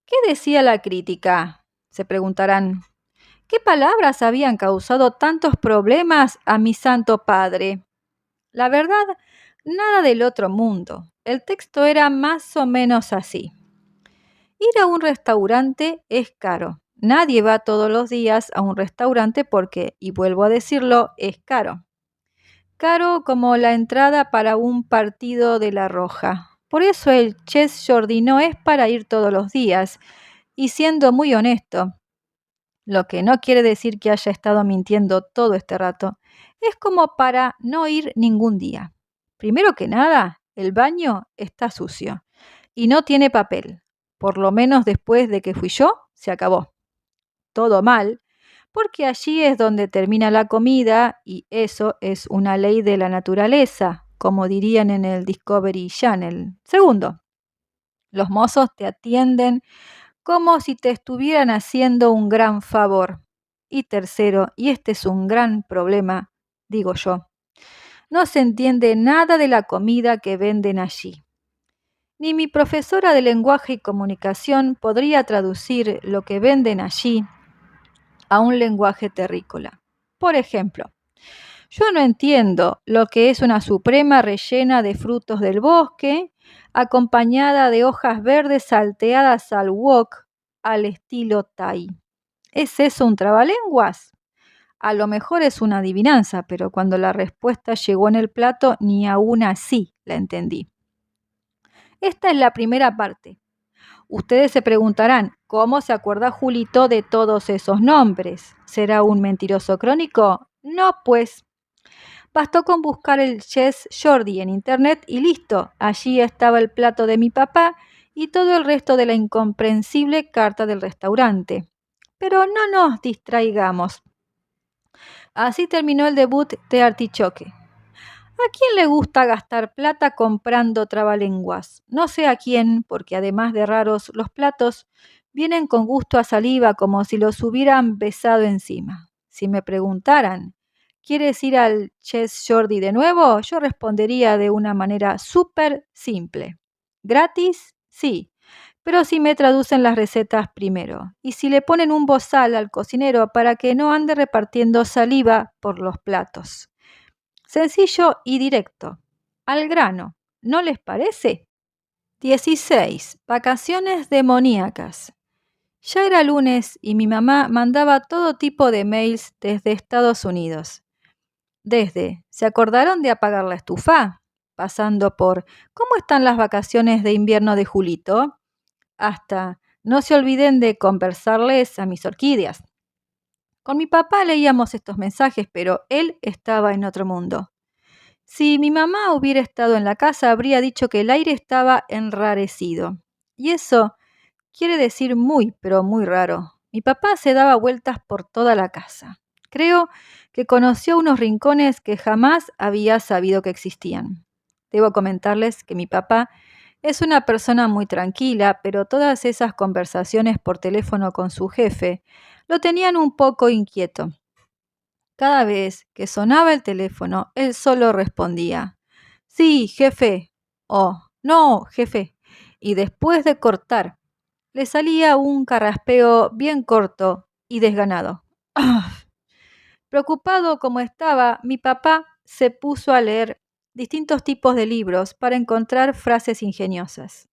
¿Qué decía la crítica? Se preguntarán. ¿Qué palabras habían causado tantos problemas a mi santo padre? La verdad, nada del otro mundo. El texto era más o menos así. Ir a un restaurante es caro. Nadie va todos los días a un restaurante porque, y vuelvo a decirlo, es caro. Caro como la entrada para un partido de La Roja. Por eso el Chess Jordi no es para ir todos los días. Y siendo muy honesto, lo que no quiere decir que haya estado mintiendo todo este rato, es como para no ir ningún día. Primero que nada, el baño está sucio y no tiene papel. Por lo menos después de que fui yo, se acabó. Todo mal, porque allí es donde termina la comida y eso es una ley de la naturaleza, como dirían en el Discovery Channel. Segundo, los mozos te atienden como si te estuvieran haciendo un gran favor. Y tercero, y este es un gran problema, digo yo, no se entiende nada de la comida que venden allí. Ni mi profesora de lenguaje y comunicación podría traducir lo que venden allí a un lenguaje terrícola. Por ejemplo, yo no entiendo lo que es una suprema rellena de frutos del bosque, acompañada de hojas verdes salteadas al wok al estilo Thai. ¿Es eso un trabalenguas? A lo mejor es una adivinanza, pero cuando la respuesta llegó en el plato, ni aún así la entendí. Esta es la primera parte. Ustedes se preguntarán, ¿cómo se acuerda Julito de todos esos nombres? ¿Será un mentiroso crónico? No, pues. Bastó con buscar el Chess Jordi en internet y listo, allí estaba el plato de mi papá y todo el resto de la incomprensible carta del restaurante. Pero no nos distraigamos. Así terminó el debut de Artichoque. ¿A quién le gusta gastar plata comprando trabalenguas? No sé a quién, porque además de raros, los platos vienen con gusto a saliva como si los hubieran besado encima. Si me preguntaran, ¿quieres ir al Chess Jordi de nuevo? Yo respondería de una manera súper simple. ¿Gratis? Sí, pero si me traducen las recetas primero. Y si le ponen un bozal al cocinero para que no ande repartiendo saliva por los platos. Sencillo y directo. Al grano. ¿No les parece? 16. Vacaciones demoníacas. Ya era lunes y mi mamá mandaba todo tipo de mails desde Estados Unidos. Desde, ¿se acordaron de apagar la estufa? Pasando por, ¿cómo están las vacaciones de invierno de Julito? Hasta, no se olviden de conversarles a mis orquídeas. Con mi papá leíamos estos mensajes, pero él estaba en otro mundo. Si mi mamá hubiera estado en la casa, habría dicho que el aire estaba enrarecido. Y eso quiere decir muy, pero muy raro. Mi papá se daba vueltas por toda la casa. Creo que conoció unos rincones que jamás había sabido que existían. Debo comentarles que mi papá es una persona muy tranquila, pero todas esas conversaciones por teléfono con su jefe lo tenían un poco inquieto. Cada vez que sonaba el teléfono, él solo respondía, sí, jefe, o no, jefe. Y después de cortar, le salía un carraspeo bien corto y desganado. Preocupado como estaba, mi papá se puso a leer distintos tipos de libros para encontrar frases ingeniosas.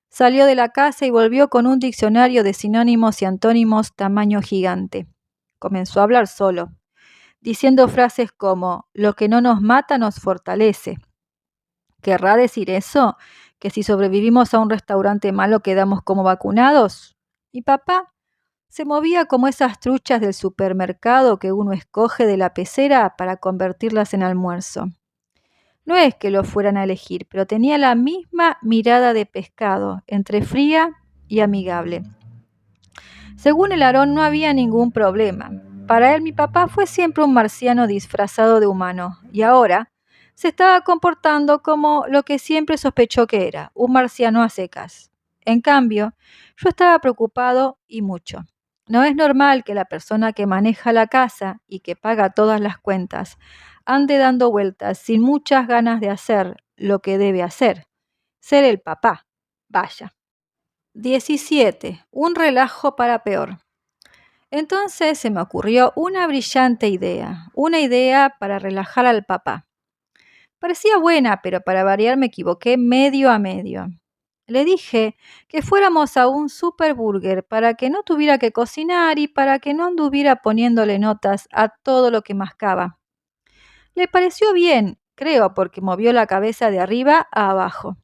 Salió de la casa y volvió con un diccionario de sinónimos y antónimos tamaño gigante. Comenzó a hablar solo, diciendo frases como lo que no nos mata nos fortalece. ¿Querrá decir eso? ¿Que si sobrevivimos a un restaurante malo quedamos como vacunados? Mi papá se movía como esas truchas del supermercado que uno escoge de la pecera para convertirlas en almuerzo. No es que lo fueran a elegir, pero tenía la misma mirada de pescado, entre fría y amigable. Según el Aarón no había ningún problema. Para él mi papá fue siempre un marciano disfrazado de humano y ahora se estaba comportando como lo que siempre sospechó que era, un marciano a secas. En cambio, yo estaba preocupado y mucho. No es normal que la persona que maneja la casa y que paga todas las cuentas ande dando vueltas sin muchas ganas de hacer lo que debe hacer, ser el papá. Vaya. 17. Un relajo para peor. Entonces se me ocurrió una brillante idea, una idea para relajar al papá. Parecía buena, pero para variar me equivoqué medio a medio. Le dije que fuéramos a un superburger para que no tuviera que cocinar y para que no anduviera poniéndole notas a todo lo que mascaba. Le pareció bien, creo, porque movió la cabeza de arriba a abajo.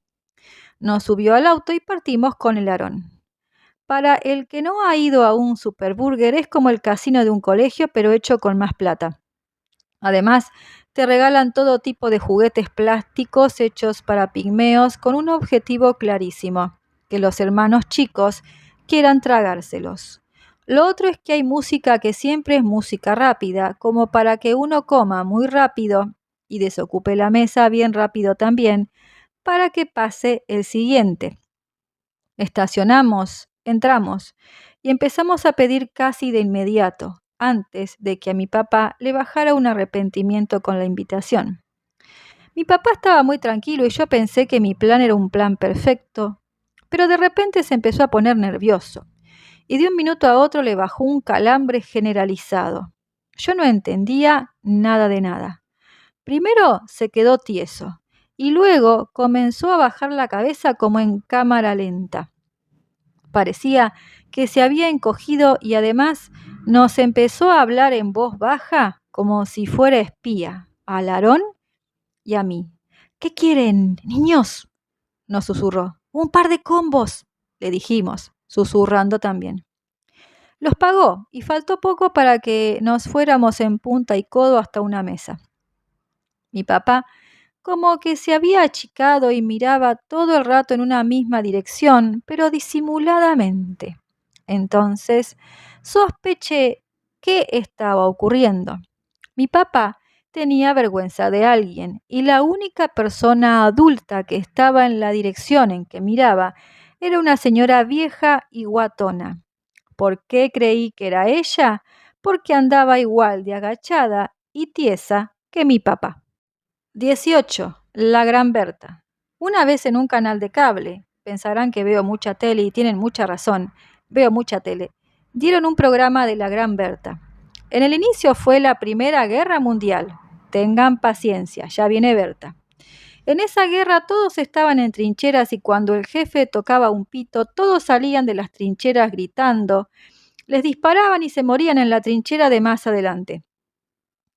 Nos subió al auto y partimos con el Aarón. Para el que no ha ido a un superburger es como el casino de un colegio, pero hecho con más plata. Además, te regalan todo tipo de juguetes plásticos hechos para pigmeos con un objetivo clarísimo, que los hermanos chicos quieran tragárselos. Lo otro es que hay música que siempre es música rápida, como para que uno coma muy rápido y desocupe la mesa bien rápido también, para que pase el siguiente. Estacionamos, entramos y empezamos a pedir casi de inmediato, antes de que a mi papá le bajara un arrepentimiento con la invitación. Mi papá estaba muy tranquilo y yo pensé que mi plan era un plan perfecto, pero de repente se empezó a poner nervioso y de un minuto a otro le bajó un calambre generalizado. Yo no entendía nada de nada. Primero se quedó tieso y luego comenzó a bajar la cabeza como en cámara lenta. Parecía que se había encogido y además nos empezó a hablar en voz baja como si fuera espía, al Aarón y a mí. ¿Qué quieren, niños? Nos susurró. Un par de combos, le dijimos, susurrando también. Los pagó y faltó poco para que nos fuéramos en punta y codo hasta una mesa. Mi papá como que se había achicado y miraba todo el rato en una misma dirección, pero disimuladamente. Entonces sospeché qué estaba ocurriendo. Mi papá tenía vergüenza de alguien y la única persona adulta que estaba en la dirección en que miraba era una señora vieja y guatona. ¿Por qué creí que era ella? Porque andaba igual de agachada y tiesa que mi papá. 18. La Gran Berta. Una vez en un canal de cable, pensarán que veo mucha tele y tienen mucha razón, veo mucha tele, dieron un programa de la Gran Berta. En el inicio fue la Primera Guerra Mundial. Tengan paciencia, ya viene Berta. En esa guerra todos estaban en trincheras y cuando el jefe tocaba un pito, todos salían de las trincheras gritando. Les disparaban y se morían en la trinchera de más adelante.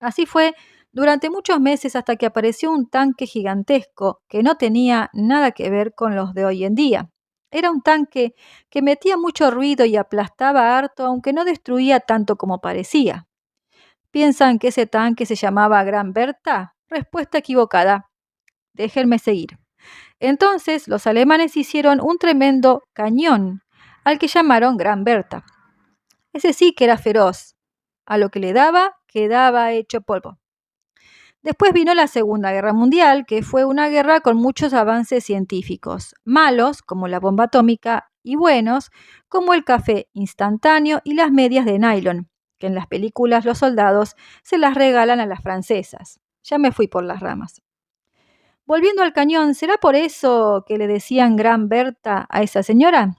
Así fue durante muchos meses hasta que apareció un tanque gigantesco que no tenía nada que ver con los de hoy en día. Era un tanque que metía mucho ruido y aplastaba harto, aunque no destruía tanto como parecía. ¿Piensan que ese tanque se llamaba Gran Bertha? Respuesta equivocada. Déjenme seguir. Entonces los alemanes hicieron un tremendo cañón, al que llamaron Gran Bertha. Ese sí que era feroz. A lo que le daba, quedaba hecho polvo. Después vino la Segunda Guerra Mundial, que fue una guerra con muchos avances científicos, malos, como la bomba atómica, y buenos, como el café instantáneo y las medias de nylon, que en las películas los soldados se las regalan a las francesas. Ya me fui por las ramas. Volviendo al cañón, ¿será por eso que le decían Gran Berta a esa señora?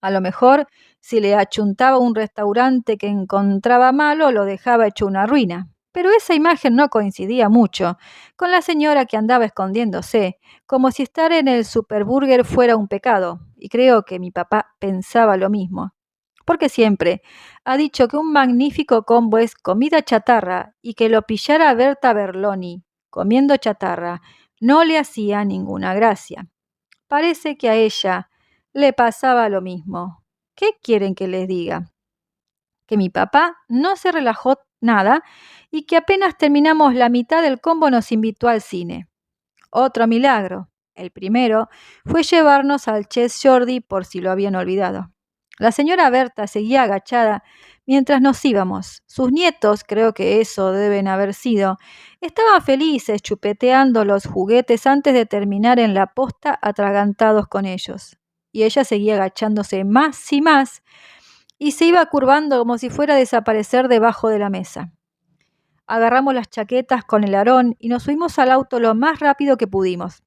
A lo mejor, si le achuntaba un restaurante que encontraba malo, lo dejaba hecho una ruina. Pero esa imagen no coincidía mucho con la señora que andaba escondiéndose, como si estar en el superburger fuera un pecado. Y creo que mi papá pensaba lo mismo. Porque siempre ha dicho que un magnífico combo es comida chatarra y que lo pillara Berta Berloni comiendo chatarra no le hacía ninguna gracia. Parece que a ella le pasaba lo mismo. ¿Qué quieren que les diga? Que mi papá no se relajó nada y que apenas terminamos la mitad del combo nos invitó al cine. Otro milagro. El primero fue llevarnos al Chess Jordi por si lo habían olvidado. La señora Berta seguía agachada mientras nos íbamos. Sus nietos, creo que eso deben haber sido, estaban felices chupeteando los juguetes antes de terminar en la posta atragantados con ellos. Y ella seguía agachándose más y se iba curvando como si fuera a desaparecer debajo de la mesa. Agarramos las chaquetas con el arón y nos subimos al auto lo más rápido que pudimos.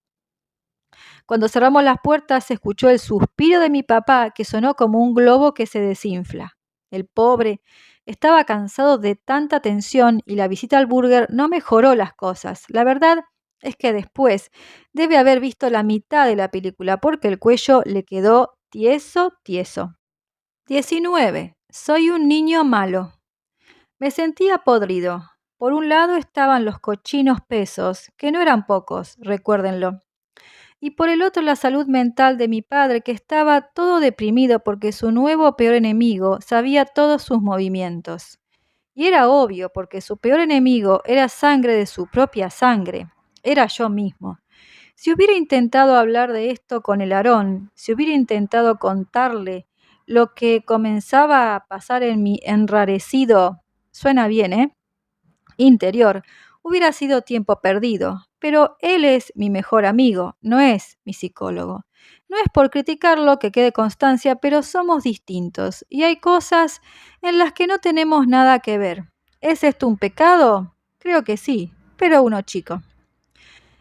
Cuando cerramos las puertas se escuchó el suspiro de mi papá que sonó como un globo que se desinfla. El pobre estaba cansado de tanta tensión y la visita al burger no mejoró las cosas. La verdad es que después debe haber visto la mitad de la película porque el cuello le quedó tieso, tieso. 19. Soy un niño malo. Me sentía podrido. Por un lado estaban los cochinos pesos, que no eran pocos, recuérdenlo. Y por el otro la salud mental de mi padre, que estaba todo deprimido porque su nuevo peor enemigo sabía todos sus movimientos. Y era obvio porque su peor enemigo era sangre de su propia sangre. Era yo mismo. Si hubiera intentado hablar de esto con el Aarón, si hubiera intentado contarle lo que comenzaba a pasar en mi enrarecido, suena bien, interior, hubiera sido tiempo perdido. Pero él es mi mejor amigo, no es mi psicólogo. No es por criticarlo que quede constancia, pero somos distintos y hay cosas en las que no tenemos nada que ver. ¿Es esto un pecado? Creo que sí, pero uno chico.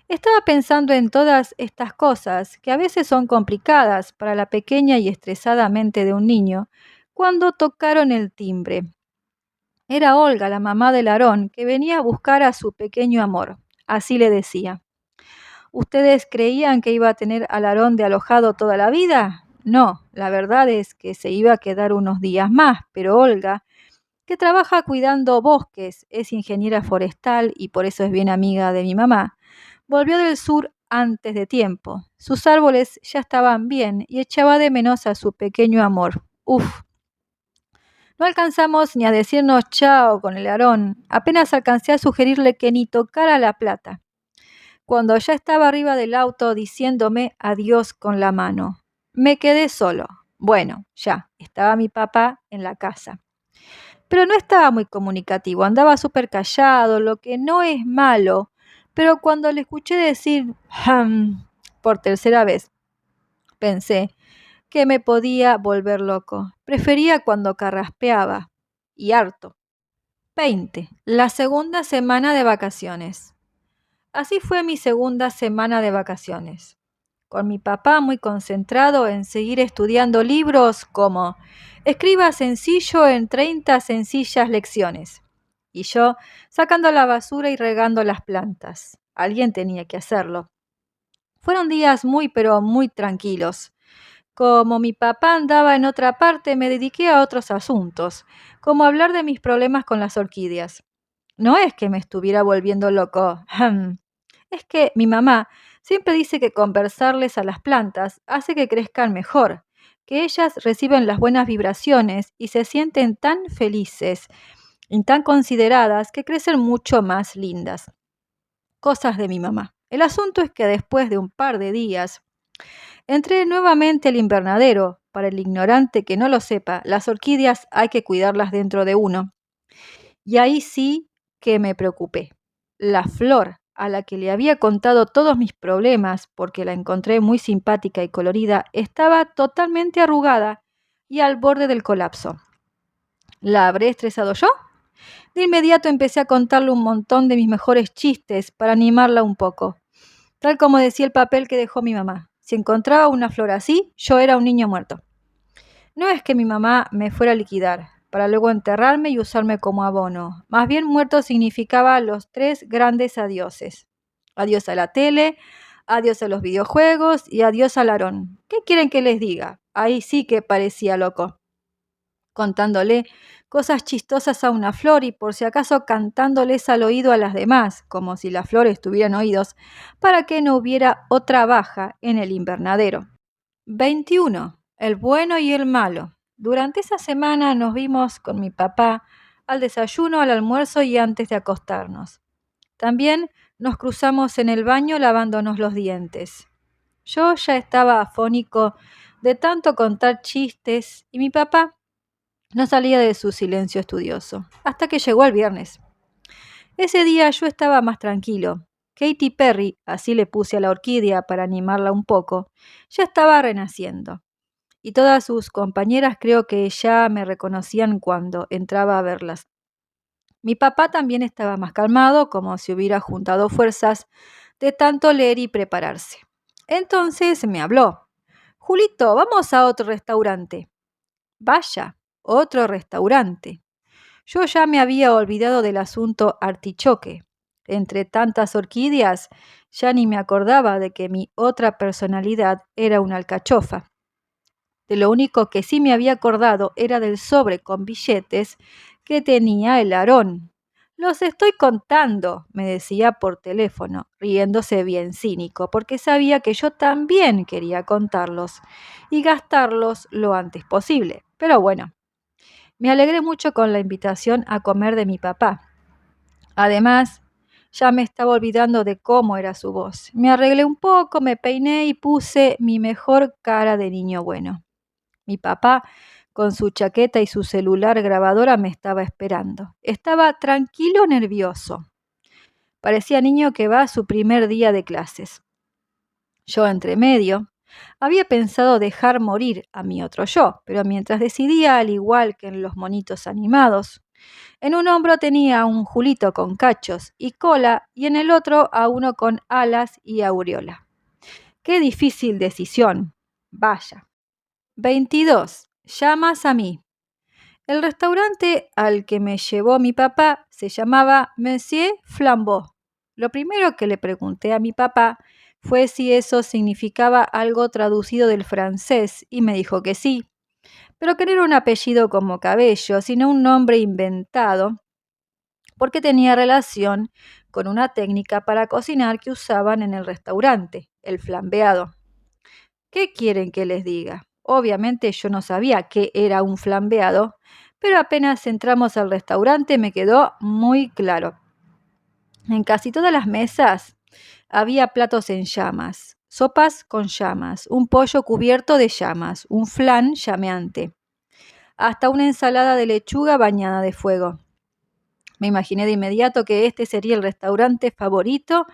Estaba pensando en todas estas cosas, que a veces son complicadas para la pequeña y estresada mente de un niño, cuando tocaron el timbre. Era Olga, la mamá del Aarón, que venía a buscar a su pequeño amor. Así le decía. ¿Ustedes creían que iba a tener al Aarón de alojado toda la vida? No, la verdad es que se iba a quedar unos días más, pero Olga, que trabaja cuidando bosques, es ingeniera forestal y por eso es bien amiga de mi mamá, volvió del sur antes de tiempo. Sus árboles ya estaban bien y echaba de menos a su pequeño amor. Uf. No alcanzamos ni a decirnos chao con el Aarón. Apenas alcancé a sugerirle que ni tocara la plata. Cuando ya estaba arriba del auto diciéndome adiós con la mano. Me quedé solo. Bueno, ya, estaba mi papá en la casa. Pero no estaba muy comunicativo, andaba súper callado, lo que no es malo. Pero cuando le escuché decir por tercera vez, pensé que me podía volver loco. Prefería cuando carraspeaba. Y harto. 20. La segunda semana de vacaciones. Así fue mi segunda semana de vacaciones, con mi papá muy concentrado en seguir estudiando libros como Escriba sencillo en 30 sencillas lecciones, y yo sacando la basura y regando las plantas. Alguien tenía que hacerlo. Fueron días muy, pero muy tranquilos. Como mi papá andaba en otra parte, me dediqué a otros asuntos, como hablar de mis problemas con las orquídeas. No es que me estuviera volviendo loco. Es que mi mamá siempre dice que conversarles a las plantas hace que crezcan mejor, que ellas reciben las buenas vibraciones y se sienten tan felices y tan consideradas que crecen mucho más lindas. Cosas de mi mamá. El asunto es que después de un par de días entré nuevamente al invernadero. Para el ignorante que no lo sepa, las orquídeas hay que cuidarlas dentro de uno. Y ahí sí que me preocupé. La flor, a la que le había contado todos mis problemas porque la encontré muy simpática y colorida, estaba totalmente arrugada y al borde del colapso. ¿La habré estresado yo? De inmediato empecé a contarle un montón de mis mejores chistes para animarla un poco, tal como decía el papel que dejó mi mamá. Si encontraba una flor así, yo era un niño muerto. No es que mi mamá me fuera a liquidar, para luego enterrarme y usarme como abono. Más bien muerto significaba los tres grandes adioses. Adiós a la tele, adiós a los videojuegos y adiós al Aarón. ¿Qué quieren que les diga? Ahí sí que parecía loco, contándole cosas chistosas a una flor y por si acaso cantándoles al oído a las demás, como si las flores tuvieran oídos, para que no hubiera otra baja en el invernadero. 21. El bueno y el malo. Durante esa semana nos vimos con mi papá al desayuno, al almuerzo y antes de acostarnos. También nos cruzamos en el baño lavándonos los dientes. Yo ya estaba afónico de tanto contar chistes y mi papá no salía de su silencio estudioso, hasta que llegó el viernes. Ese día yo estaba más tranquilo. Katy Perry, así le puse a la orquídea para animarla un poco, ya estaba renaciendo y todas sus compañeras creo que ya me reconocían cuando entraba a verlas. Mi papá también estaba más calmado, como si hubiera juntado fuerzas de tanto leer y prepararse. Entonces me habló. Julito, vamos a otro restaurante. Vaya, otro restaurante. Yo ya me había olvidado del asunto artichoque. Entre tantas orquídeas, ya ni me acordaba de que mi otra personalidad era una alcachofa. De lo único que sí me había acordado era del sobre con billetes que tenía el Aarón. Los estoy contando, me decía por teléfono, riéndose bien cínico, porque sabía que yo también quería contarlos y gastarlos lo antes posible. Pero bueno, me alegré mucho con la invitación a comer de mi papá. Además, ya me estaba olvidando de cómo era su voz. Me arreglé un poco, me peiné y puse mi mejor cara de niño bueno. Mi papá, con su chaqueta y su celular grabadora, me estaba esperando. Estaba tranquilo, nervioso. Parecía niño que va a su primer día de clases. Yo, entre medio, había pensado dejar morir a mi otro yo, pero mientras decidía, al igual que en los monitos animados, en un hombro tenía un Julito con cachos y cola y en el otro a uno con alas y aureola. Qué difícil decisión. Vaya. 22. Llamas a mí. El restaurante al que me llevó mi papá se llamaba Monsieur Flambeau. Lo primero que le pregunté a mi papá fue si eso significaba algo traducido del francés y me dijo que sí, pero que no era un apellido como Cabello, sino un nombre inventado porque tenía relación con una técnica para cocinar que usaban en el restaurante, el flambeado. ¿Qué quieren que les diga? Obviamente yo no sabía qué era un flambeado, pero apenas entramos al restaurante me quedó muy claro. En casi todas las mesas había platos en llamas, sopas con llamas, un pollo cubierto de llamas, un flan llameante, hasta una ensalada de lechuga bañada de fuego. Me imaginé de inmediato que este sería el restaurante favorito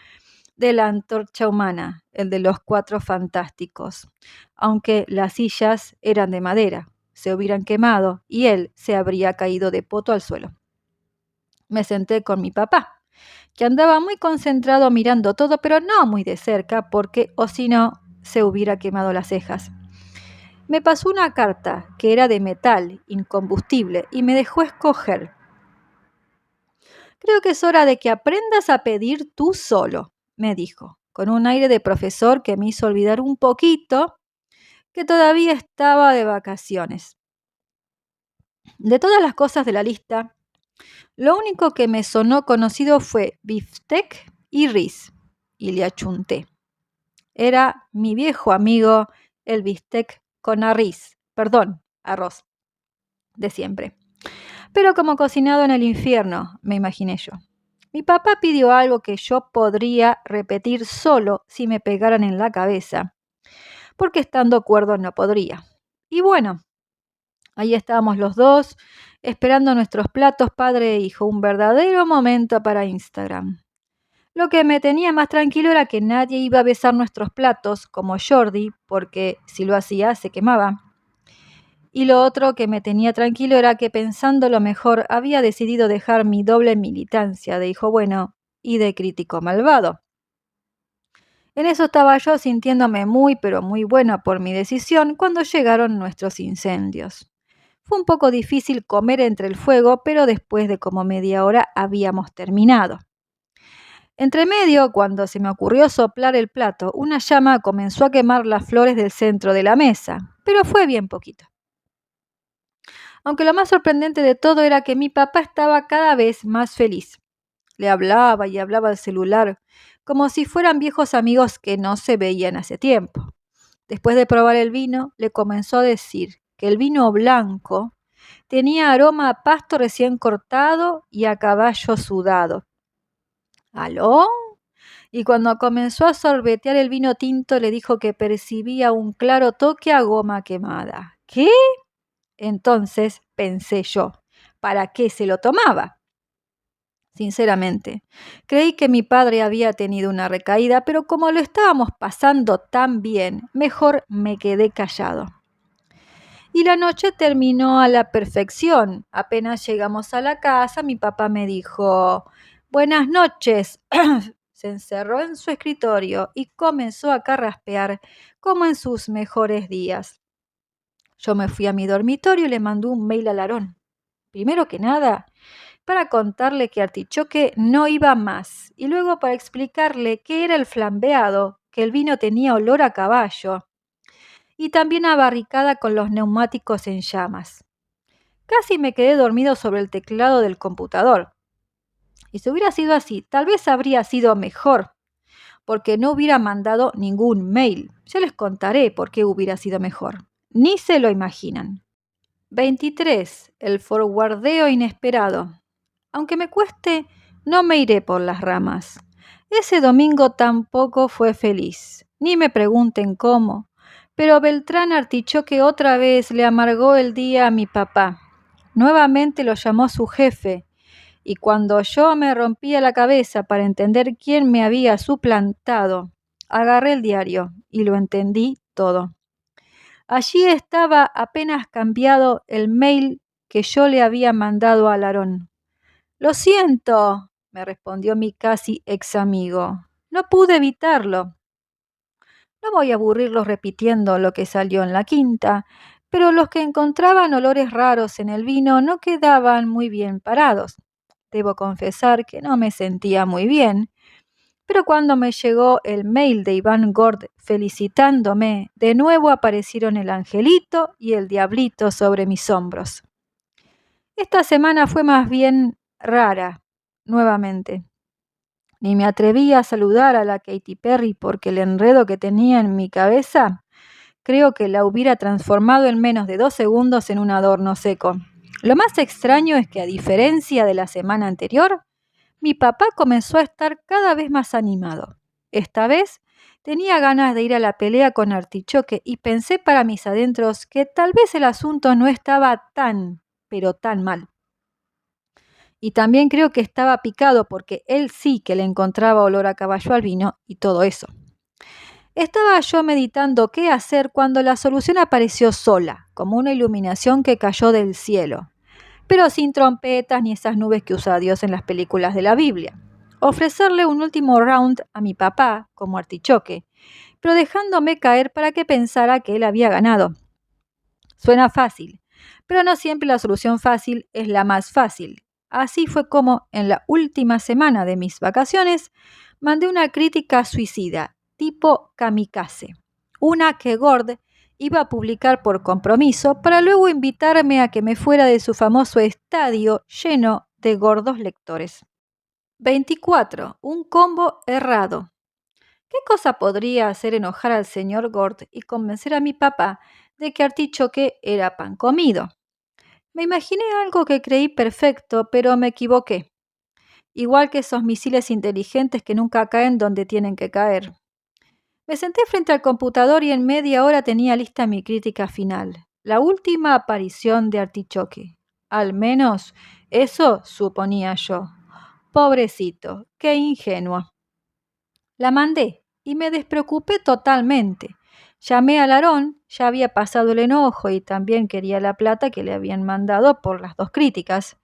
de la antorcha humana, el de los Cuatro Fantásticos, aunque las sillas eran de madera, se hubieran quemado y él se habría caído de poto al suelo. Me senté con mi papá, que andaba muy concentrado mirando todo, pero no muy de cerca, porque o si no, se hubiera quemado las cejas. Me pasó una carta que era de metal, incombustible, y me dejó escoger. Creo que es hora de que aprendas a pedir tú solo, me dijo, con un aire de profesor que me hizo olvidar un poquito que todavía estaba de vacaciones. De todas las cosas de la lista, lo único que me sonó conocido fue biftec y ris, y le achunté. Era mi viejo amigo el bistec con arroz, de siempre. Pero como cocinado en el infierno, me imaginé yo. Mi papá pidió algo que yo podría repetir solo si me pegaran en la cabeza, porque estando cuerdo no podría. Y bueno, ahí estábamos los dos, esperando nuestros platos padre e hijo, un verdadero momento para Instagram. Lo que me tenía más tranquilo era que nadie iba a besar nuestros platos, como Jordi, porque si lo hacía se quemaba. Y lo otro que me tenía tranquilo era que pensando lo mejor había decidido dejar mi doble militancia de hijo bueno y de crítico malvado. En eso estaba yo sintiéndome muy pero muy buena por mi decisión cuando llegaron nuestros incendios. Fue un poco difícil comer entre el fuego, pero después de como media hora habíamos terminado. Entre medio, cuando se me ocurrió soplar el plato, una llama comenzó a quemar las flores del centro de la mesa, pero fue bien poquito. Aunque lo más sorprendente de todo era que mi papá estaba cada vez más feliz. Le hablaba y hablaba al celular, como si fueran viejos amigos que no se veían hace tiempo. Después de probar el vino, le comenzó a decir que el vino blanco tenía aroma a pasto recién cortado y a caballo sudado. ¿Aló? Y cuando comenzó a sorbetear el vino tinto le dijo que percibía un claro toque a goma quemada. ¿Qué? Entonces pensé yo, ¿para qué se lo tomaba? Sinceramente, creí que mi padre había tenido una recaída, pero como lo estábamos pasando tan bien, mejor me quedé callado. Y la noche terminó a la perfección. Apenas llegamos a la casa, mi papá me dijo, «Buenas noches». Se encerró en su escritorio y comenzó a carraspear como en sus mejores días. Yo me fui a mi dormitorio y le mandé un mail al Aarón. Primero que nada, para contarle que Artichoque no iba más y luego para explicarle qué era el flambeado, que el vino tenía olor a caballo y también a barricada con los neumáticos en llamas. Casi me quedé dormido sobre el teclado del computador. Y si hubiera sido así, tal vez habría sido mejor, porque no hubiera mandado ningún mail. Ya les contaré por qué hubiera sido mejor. Ni se lo imaginan. 23. El forwardeo inesperado. Aunque me cueste, no me iré por las ramas. Ese domingo tampoco fue feliz. Ni me pregunten cómo. Pero Beltrán Artichoque otra vez le amargó el día a mi papá. Nuevamente lo llamó su jefe. Y cuando yo me rompía la cabeza para entender quién me había suplantado, agarré el diario y lo entendí todo. Allí estaba apenas cambiado el mail que yo le había mandado al Aarón. «Lo siento», me respondió mi casi ex amigo. «No pude evitarlo. No voy a aburrirlos repitiendo lo que salió en la quinta, pero los que encontraban olores raros en el vino no quedaban muy bien parados. Debo confesar que no me sentía muy bien, pero cuando me llegó el mail de Iván Gord felicitándome, de nuevo aparecieron el angelito y el diablito sobre mis hombros. Esta semana fue más bien rara, nuevamente. Ni me atreví a saludar a la Katy Perry porque el enredo que tenía en mi cabeza creo que la hubiera transformado en menos de 2 segundos en un adorno seco. Lo más extraño es que, a diferencia de la semana anterior, mi papá comenzó a estar cada vez más animado. Esta vez tenía ganas de ir a la pelea con Artichoque y pensé para mis adentros que tal vez el asunto no estaba tan, pero tan mal. Y también creo que estaba picado porque él sí que le encontraba olor a caballo al vino y todo eso. Estaba yo meditando qué hacer cuando la solución apareció sola, como una iluminación que cayó del cielo, pero sin trompetas ni esas nubes que usa Dios en las películas de la Biblia. Ofrecerle un último round a mi papá como Artichoque, pero dejándome caer para que pensara que él había ganado. Suena fácil, pero no siempre la solución fácil es la más fácil. Así fue como, en la última semana de mis vacaciones, mandé una crítica suicida, tipo kamikaze, una que Gord iba a publicar por compromiso para luego invitarme a que me fuera de su famoso estadio lleno de gordos lectores. 24. Un combo errado. ¿Qué cosa podría hacer enojar al señor Gord y convencer a mi papá de que artichoque era pan comido? Me imaginé algo que creí perfecto, pero me equivoqué. Igual que esos misiles inteligentes que nunca caen donde tienen que caer. Me senté frente al computador y en media hora tenía lista mi crítica final. La última aparición de Artichoque. Al menos eso suponía yo. Pobrecito, qué ingenuo. La mandé y me despreocupé totalmente. Llamé a Larón, ya había pasado el enojo y también quería la plata que le habían mandado por las dos críticas.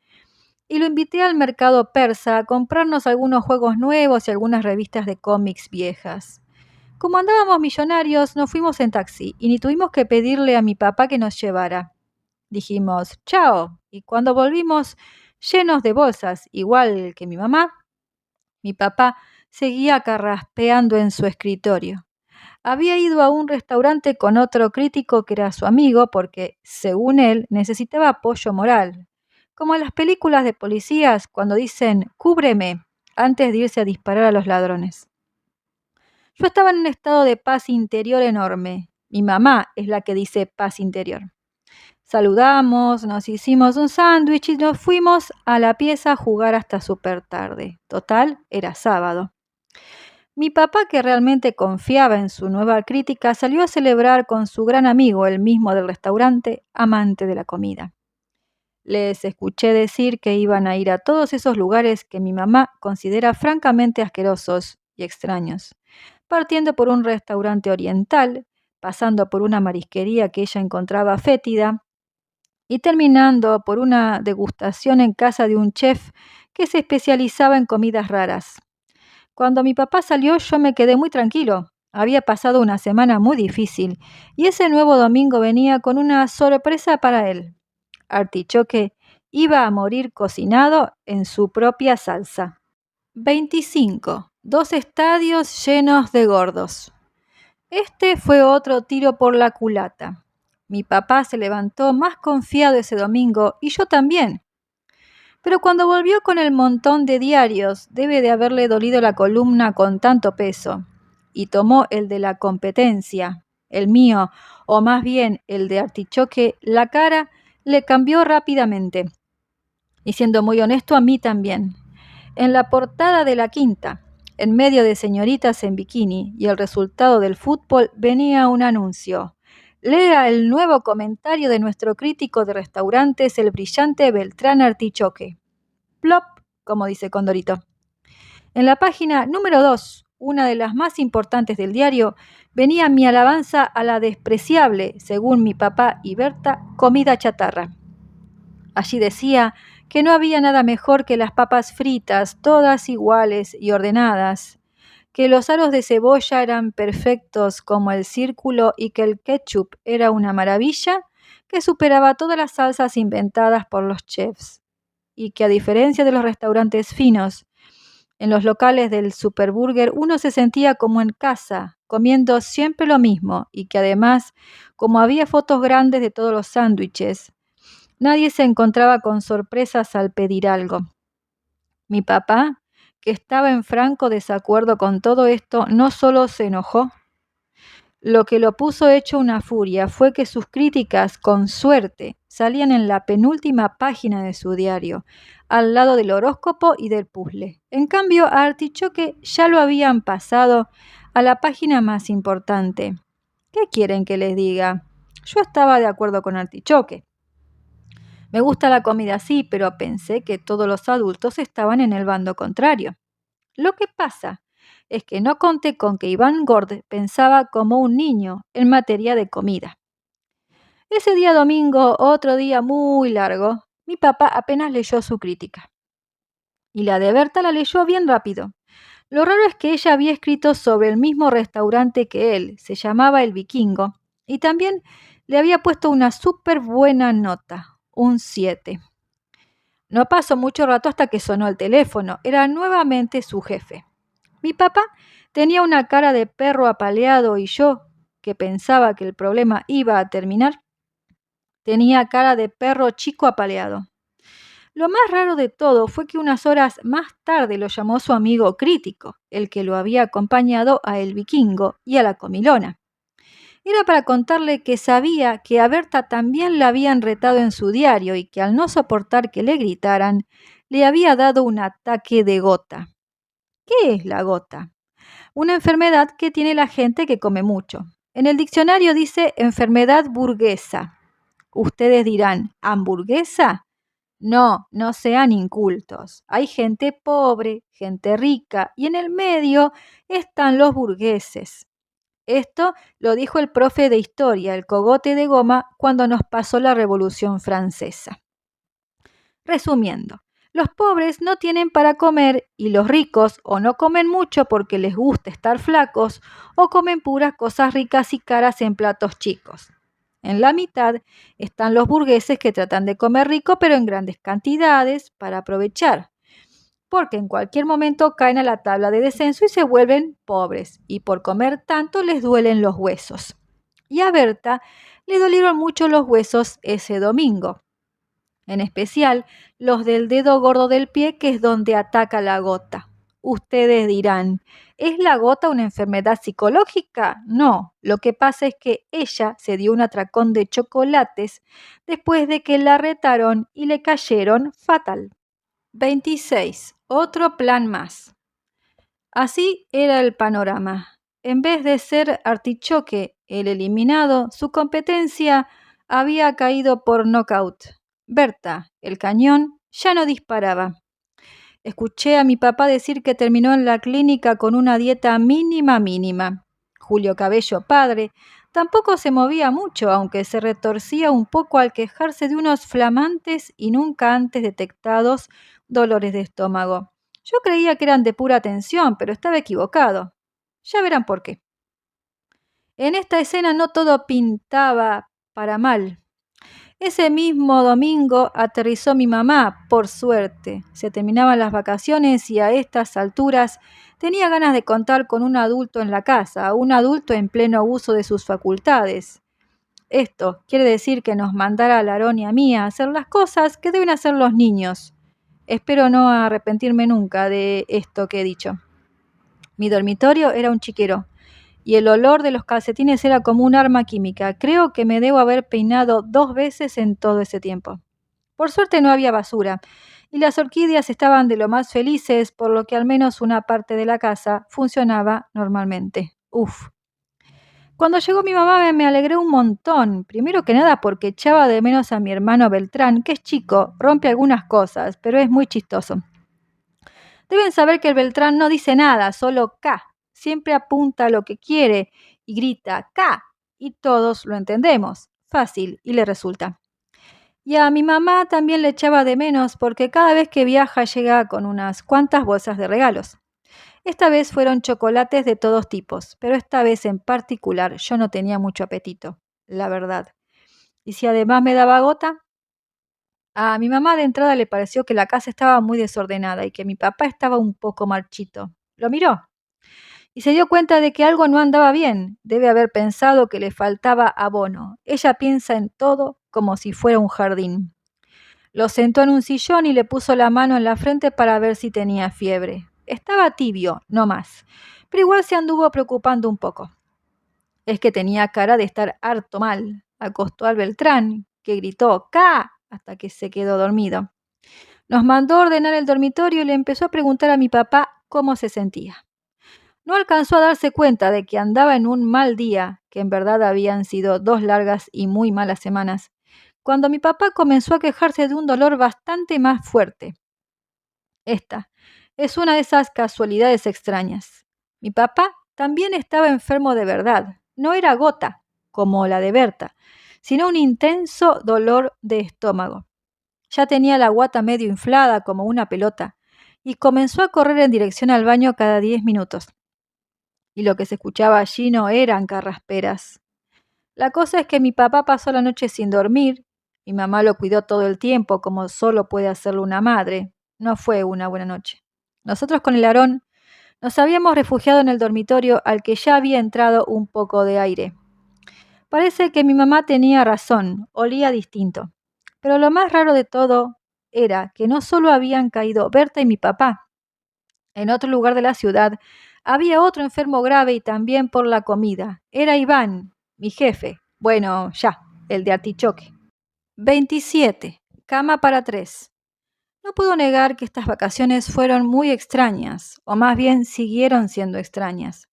Y lo invité al mercado persa a comprarnos algunos juegos nuevos y algunas revistas de cómics viejas. Como andábamos millonarios, nos fuimos en taxi y ni tuvimos que pedirle a mi papá que nos llevara. Dijimos, chao, y cuando volvimos llenos de bolsas, igual que mi mamá, mi papá seguía carraspeando en su escritorio. Había ido a un restaurante con otro crítico que era su amigo porque, según él, necesitaba apoyo moral. Como en las películas de policías cuando dicen cúbreme antes de irse a disparar a los ladrones. Yo estaba en un estado de paz interior enorme. Mi mamá es la que dice paz interior. Saludamos, nos hicimos un sándwich y nos fuimos a la pieza a jugar hasta súper tarde. Total, era sábado. Mi papá, que realmente confiaba en su nueva crítica, salió a celebrar con su gran amigo, el mismo del restaurante, amante de la comida. Les escuché decir que iban a ir a todos esos lugares que mi mamá considera francamente asquerosos y extraños, partiendo por un restaurante oriental, pasando por una marisquería que ella encontraba fétida y terminando por una degustación en casa de un chef que se especializaba en comidas raras. Cuando mi papá salió yo me quedé muy tranquilo. Había pasado una semana muy difícil y ese nuevo domingo venía con una sorpresa para él. Artichoque iba a morir cocinado en su propia salsa. 25. Dos estadios llenos de gordos. Este fue otro tiro por la culata. Mi papá se levantó más confiado ese domingo y yo también. Pero cuando volvió con el montón de diarios, debe de haberle dolido la columna con tanto peso, y tomó el de la competencia, el mío, o más bien el de Artichoque, la cara le cambió rápidamente. Y siendo muy honesto, a mí también. En la portada de la quinta, en medio de señoritas en bikini y el resultado del fútbol, venía un anuncio. Lea el nuevo comentario de nuestro crítico de restaurantes, el brillante Beltrán Artichoque. Plop, como dice Condorito. En la página número 2, una de las más importantes del diario, venía mi alabanza a la despreciable, según mi papá y Berta, comida chatarra. Allí decía que no había nada mejor que las papas fritas, todas iguales y ordenadas, que los aros de cebolla eran perfectos como el círculo y que el ketchup era una maravilla que superaba todas las salsas inventadas por los chefs, y que a diferencia de los restaurantes finos, en los locales del Superburger uno se sentía como en casa, comiendo siempre lo mismo, y que además, como había fotos grandes de todos los sándwiches, nadie se encontraba con sorpresas al pedir algo. Mi papá, que estaba en franco desacuerdo con todo esto, no solo se enojó. Lo que lo puso hecho una furia fue que sus críticas, con suerte, salían en la penúltima página de su diario, al lado del horóscopo y del puzzle. En cambio, a Artichoque ya lo habían pasado a la página más importante. ¿Qué quieren que les diga? Yo estaba de acuerdo con Artichoque. Me gusta la comida sí, pero pensé que todos los adultos estaban en el bando contrario. Lo que pasa es que no conté con que Iván Gord pensaba como un niño en materia de comida. Ese día domingo, otro día muy largo, mi papá apenas leyó su crítica. Y la de Berta la leyó bien rápido. Lo raro es que ella había escrito sobre el mismo restaurante que él, se llamaba El Vikingo, y también le había puesto una súper buena nota, un 7. No pasó mucho rato hasta que sonó el teléfono. Era nuevamente su jefe. Mi papá tenía una cara de perro apaleado y yo, que pensaba que el problema iba a terminar, tenía cara de perro chico apaleado. Lo más raro de todo fue que unas horas más tarde lo llamó su amigo crítico, el que lo había acompañado a El Vikingo y a la Comilona. Era para contarle que sabía que a Berta también la habían retado en su diario y que al no soportar que le gritaran, le había dado un ataque de gota. ¿Qué es la gota? Una enfermedad que tiene la gente que come mucho. En el diccionario dice enfermedad burguesa. Ustedes dirán, ¿hamburguesa? No, no sean incultos. Hay gente pobre, gente rica y en el medio están los burgueses. Esto lo dijo el profe de historia, el cogote de goma, cuando nos pasó la Revolución Francesa. Resumiendo, los pobres no tienen para comer y los ricos o no comen mucho porque les gusta estar flacos o comen puras cosas ricas y caras en platos chicos. En la mitad están los burgueses que tratan de comer rico pero en grandes cantidades para aprovechar, porque en cualquier momento caen a la tabla de descenso y se vuelven pobres, y por comer tanto les duelen los huesos. Y a Berta le dolieron mucho los huesos ese domingo, en especial los del dedo gordo del pie, que es donde ataca la gota. Ustedes dirán, ¿es la gota una enfermedad psicológica? No, lo que pasa es que ella se dio un atracón de chocolates después de que la retaron y le cayeron fatal. 26. Otro plan más. Así era el panorama. En vez de ser Artichoque el eliminado, su competencia había caído por nocaut. Berta, el cañón, ya no disparaba. Escuché a mi papá decir que terminó en la clínica con una dieta mínima. Julio Cabello, padre, tampoco se movía mucho, aunque se retorcía un poco al quejarse de unos flamantes y nunca antes detectados dolores de estómago. Yo creía que eran de pura tensión, pero estaba equivocado. Ya verán por qué. En esta escena no todo pintaba para mal. Ese mismo domingo aterrizó mi mamá, por suerte. Se terminaban las vacaciones y a estas alturas tenía ganas de contar con un adulto en la casa, un adulto en pleno uso de sus facultades. Esto quiere decir que nos mandara a Larón y a mí a hacer las cosas que deben hacer los niños. Espero no arrepentirme nunca de esto que he dicho. Mi dormitorio era un chiquero y el olor de los calcetines era como un arma química. Creo que me debo haber peinado 2 veces en todo ese tiempo. Por suerte no había basura y las orquídeas estaban de lo más felices, por lo que al menos una parte de la casa funcionaba normalmente. Uf. Cuando llegó mi mamá me alegré un montón, primero que nada porque echaba de menos a mi hermano Beltrán, que es chico, rompe algunas cosas, pero es muy chistoso. Deben saber que el Beltrán no dice nada, solo K. Siempre apunta a lo que quiere y grita K. Y todos lo entendemos. Fácil y le resulta. Y a mi mamá también le echaba de menos porque cada vez que viaja llega con unas cuantas bolsas de regalos. Esta vez fueron chocolates de todos tipos, pero esta vez en particular yo no tenía mucho apetito, la verdad. Y si además me daba gota, a mi mamá de entrada le pareció que la casa estaba muy desordenada y que mi papá estaba un poco marchito. Lo miró y se dio cuenta de que algo no andaba bien. Debe haber pensado que le faltaba abono. Ella piensa en todo como si fuera un jardín. Lo sentó en un sillón y le puso la mano en la frente para ver si tenía fiebre. Estaba tibio, no más, pero igual se anduvo preocupando un poco. Es que tenía cara de estar harto mal. Acostó al Beltrán, que gritó ¡Ca! Hasta que se quedó dormido. Nos mandó a ordenar el dormitorio y le empezó a preguntar a mi papá cómo se sentía. No alcanzó a darse cuenta de que andaba en un mal día, que en verdad habían sido 2 largas y muy malas semanas, cuando mi papá comenzó a quejarse de un dolor bastante más fuerte. Esta es una de esas casualidades extrañas. Mi papá también estaba enfermo de verdad. No era gota, como la de Berta, sino un intenso dolor de estómago. Ya tenía la guata medio inflada como una pelota y comenzó a correr en dirección al baño cada 10 minutos. Y lo que se escuchaba allí no eran carrasperas. La cosa es que mi papá pasó la noche sin dormir, mi mamá lo cuidó todo el tiempo como solo puede hacerlo una madre. No fue una buena noche. Nosotros con el Aarón Nos habíamos refugiado en el dormitorio al que ya había entrado un poco de aire. Parece que mi mamá tenía razón, olía distinto. Pero lo más raro de todo era que no solo habían caído Berta y mi papá. En otro lugar de la ciudad había otro enfermo grave y también por la comida. Era Iván, mi jefe. Bueno, ya, el de artichoque. 27. Cama para tres. No puedo negar que estas vacaciones fueron muy extrañas, o más bien siguieron siendo extrañas.